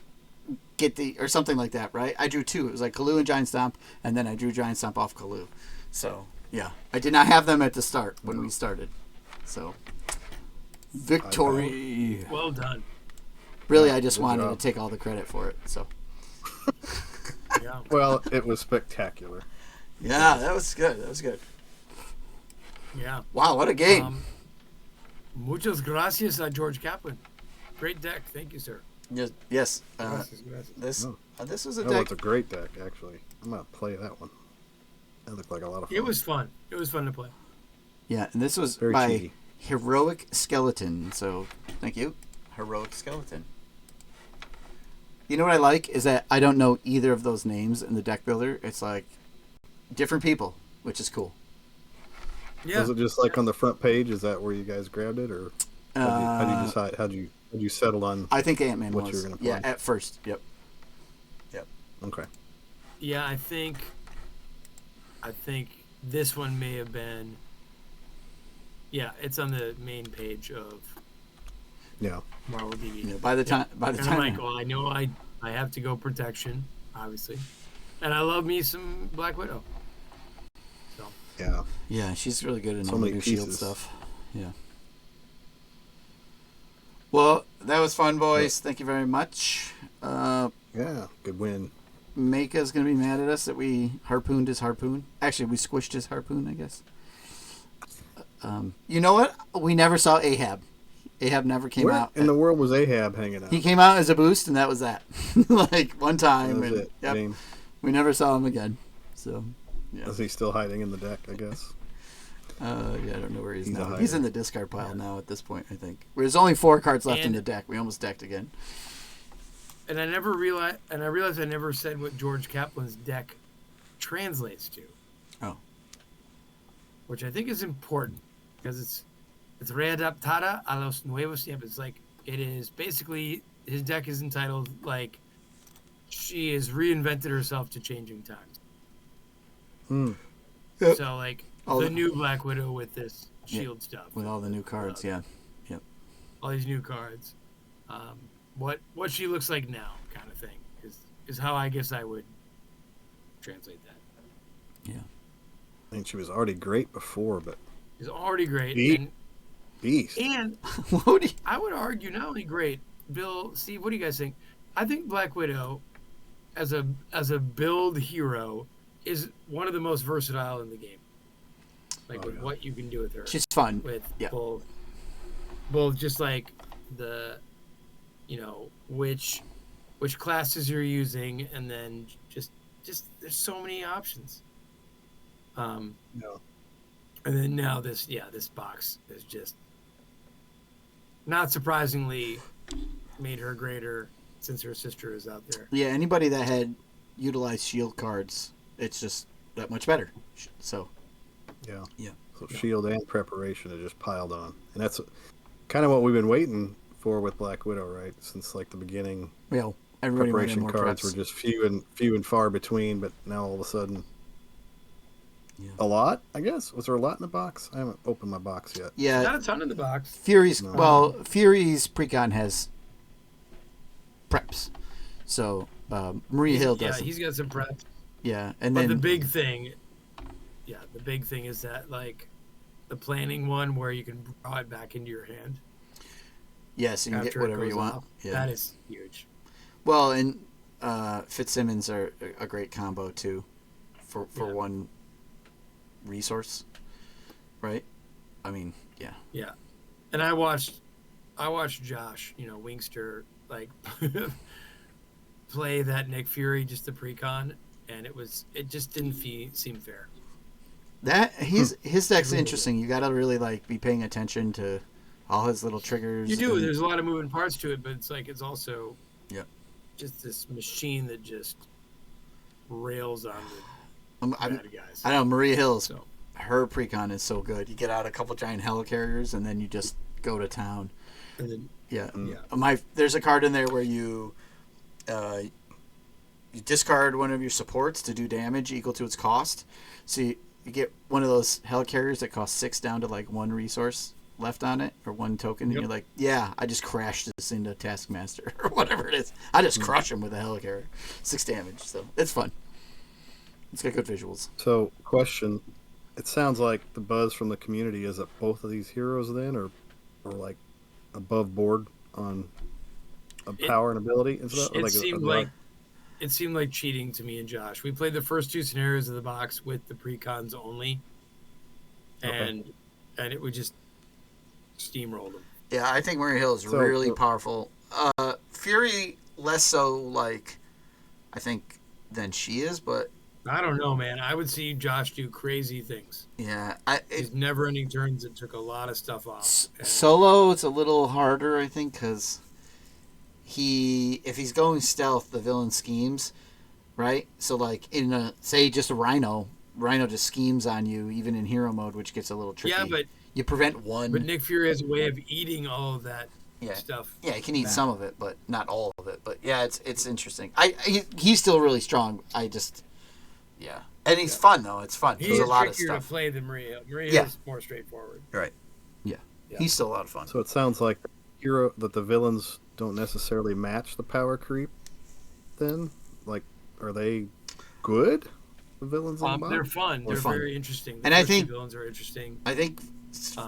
get or something like that, right? I drew 2. It was like Kalu and Giant Stomp, and then I drew Giant Stomp off Kalu. So, yeah. I did not have them at the start when we started. So, Victory. Well done. Really, Yeah, I just good wanted job. to take all the credit for it. So. Yeah. Well, it was spectacular. Yeah, that was good. That was good. Yeah. Wow, what a game. Muchas gracias, George Kaplan. Great deck. Thank you, sir. Yes. Gracias, gracias. This was a That deck. was a great deck, actually. I'm gonna play that one. That looked like a lot of fun. It was fun. It was fun to play. Yeah, and this was Very by cheesy. Heroic Skeleton. So thank you, Heroic Skeleton. You know what I like is that I don't know either of those names in the deck builder. It's like different people, which is cool. Yeah. Was it just like on the front page? Is that where you guys grabbed it, or how'd you decide? How'd you settle on? I think Ant-Man what was. you were gonna Yeah, play? at first. Yep. Okay. Yeah, I think this one may have been. Yeah, it's on the main page of Yeah. Marvel DB. You know, by the time. And I'm like, well, I know I have to go protection, obviously, and I love me some Black Widow. So Yeah. Yeah, she's really good in So all the many new Shield pieces. stuff. Yeah. Well, that was fun, boys. Thank you very much. Yeah. Good win. Maka's gonna be mad at us that we harpooned his harpoon. Actually, we squished his harpoon, I guess. You know what? We never saw Ahab. Ahab never came Where out. in the world was Ahab hanging out? He came out as a boost, and that was that. Like one time, That was and it. yep, Name. we never saw him again. So, yeah, Is he still hiding in the deck? I guess. yeah, I don't know where he's He's a now. hider. He's in the discard pile now at this point, I think. There's only 4 cards left in And- the deck. We almost decked again. And I realized I never said what George Kaplan's deck translates to. Oh. Which I think is important because it's readaptada a los nuevos tiempos. It's like it is basically his deck is entitled like she has reinvented herself to changing times. Hmm. Yep. So like All the the- new Black Widow with this Yeah, shield stuff. With all the new cards, yeah. Yep. All these new cards. What she looks like now, kind of thing, is how I guess I would translate that. Yeah. I mean, she was already great before, but Is already great, beast. and What do you- I would argue not only great. Bill, Steve, what do you guys think? I think Black Widow, as a build hero, is one of the most versatile in the game. Like Oh, with yeah. what you can do with her. She's fun. With Yeah. both just like the, which classes you're using, and then just there's so many options. No. And then now this box is just not surprisingly made her greater since her sister is out there. Yeah, anybody that had utilized shield cards, it's just that much better. So, Yeah. yeah. So shield and preparation are just piled on, and that's kind of what we've been waiting for with Black Widow, right? Since like the beginning, Well, everybody wanted preparation more cards preps. were just few and far between. But now all of a sudden, Yeah. a lot. I guess was there a lot in the box? I haven't opened my box yet. Yeah, Not a ton in the box. Fury's No. Fury's precon has preps, so Maria Hill Yeah, doesn't. he's got some prep. Yeah, and But then the big thing is that like the planning one where you can draw it back into your hand yes, you can get after it whatever goes you want. off. Yeah. That is huge. Well, and Fitzsimmons are a great combo too, for Yeah. one resource, right? I mean, yeah. Yeah. And I watched Josh, Wingster, like play that Nick Fury just the precon, and it just didn't seem fair. That his deck's Really interesting. You got to really like be paying attention to all his little triggers. You do. and- There's a lot of moving parts to it, but it's also Yeah. just this machine that just rails on the bad guys. I know Maria Hill's So her precon is so good. You get out a couple giant helicarriers and then you just go to town. and then Yeah. yeah. There's a card in there where you discard one of your supports to do damage equal to its cost. So you get one of those helicarriers that costs 6 down to like 1 resource left on it or 1 token. Yep. And you're like, yeah, I just crashed this into Taskmaster or whatever it is. I just crush him with a helicarrier. 6 damage. So it's fun. It's got good visuals. So, question: it sounds like the buzz from the community is that both of these heroes then, or like above board on power and ability and stuff? It seemed like cheating to me and Josh. We played the first 2 scenarios of the box with the precons only, and it would just steamroll them. Yeah, I think Maria Hill is really powerful. Fury less so, like, I think, than she is, but I don't know, man. I would see Josh do crazy things. yeah, These never-ending turns that took a lot of stuff off. Solo, it's a little harder, I think, because if he's going stealth, the villain schemes, right? So, like, in say just a Rhino just schemes on you, even in hero mode, which gets a little tricky. Yeah, but you prevent one. But Nick Fury has a way of eating all of that stuff. Yeah, he can eat some of it, but not all of it. But yeah, it's interesting. He's still really strong. And he's fun though. It's fun. He's a lot of trickier stuff to play than Maria. Maria is more straightforward. Right. Yeah. He's still a lot of fun. So it sounds like that the villains don't necessarily match the power creep. Then, like, are they good? The villains in the box? They're fun. They're very interesting. And I think villains are interesting. I think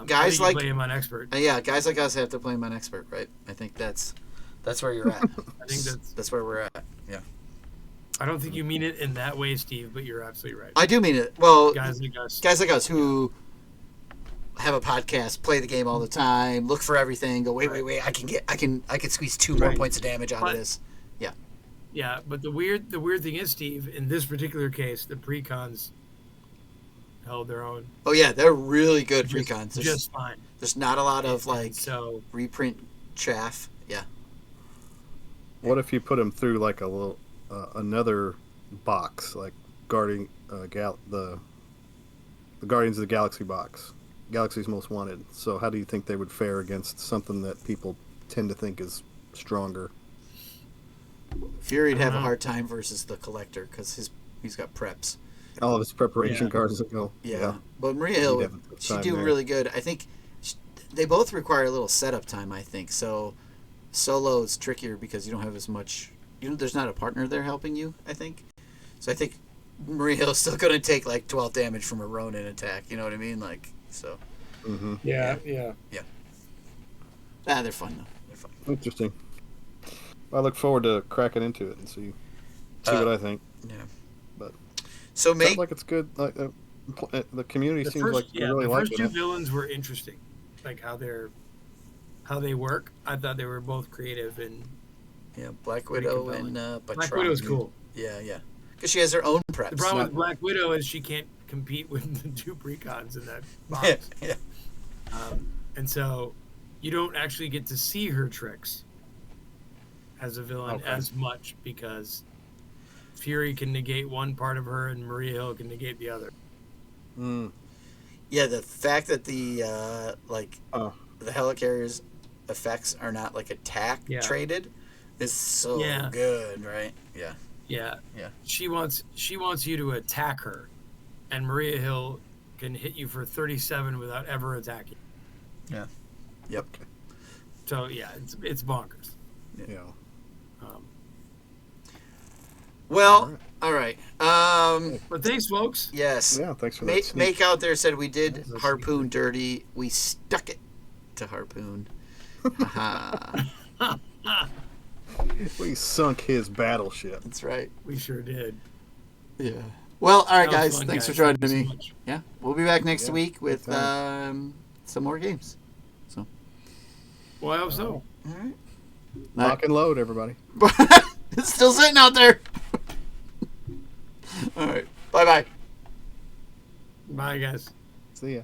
guys like play him on expert. Yeah, guys like us have to play him on expert, right? I think that's where you're at. I think that's where we're at. Yeah. I don't think you mean it in that way, Steve, but you're absolutely right. I do mean it. Well, guys like us who have a podcast, play the game all the time, look for everything, go wait, I can squeeze 2 more points of damage out of this. Yeah. Yeah, but the weird thing is, Steve, in this particular case, the precons held their own. Oh yeah, they're really good precons. Just fine. There's not a lot of reprint chaff. Yeah. What if you put them through like a little another box, like the Guardians of the Galaxy box, Galaxy's Most Wanted? So how do you think they would fare against something that people tend to think is stronger? Fury'd have a hard time versus the Collector because he's got preps. All of his preparation cards that go. Yeah. But Maria Hill, she'd do really good. I think they both require a little setup time, I think. So solo is trickier because you don't have as much. There's not a partner there helping you, I think. So I think Maria Hill's still going to take like 12 damage from a Ronin attack. You know what I mean? Like, so. Mm-hmm. Yeah. They're fun, though. They're fun. Interesting. I look forward to cracking into it and see what I think. Yeah. But so sounds like it's good. Like the community seems like they really like it. The first 2 villains were interesting, like how they work. I thought they were both creative and Black Widow and Black Widow's cool. Yeah, because she has her own preps. The problem with Black Widow is she can't compete with the 2 precons in that box. Yeah. And so you don't actually get to see her tricks as a villain as much because Fury can negate one part of her and Maria Hill can negate the other. Yeah, the fact that the the helicarrier's effects are not like attack traded is so good, right? Yeah. She wants you to attack her, and Maria Hill can hit you for 37 without ever attacking. Yeah. Yep. So it's bonkers. Yeah. Well, all right. But thanks, folks. Yes. Yeah, thanks for that. Make out there said we did Harpoon dirty. We stuck it to Harpoon. We sunk his battleship. That's right. We sure did. Yeah. Well, all right, guys. Fun, Thanks guys. for joining Thank you me. so much. Yeah, we'll be back next week with some more games. So. Well, I hope so. All right. Lock and load, everybody. It's still sitting out there. All right. Bye-bye. Bye, guys. See ya.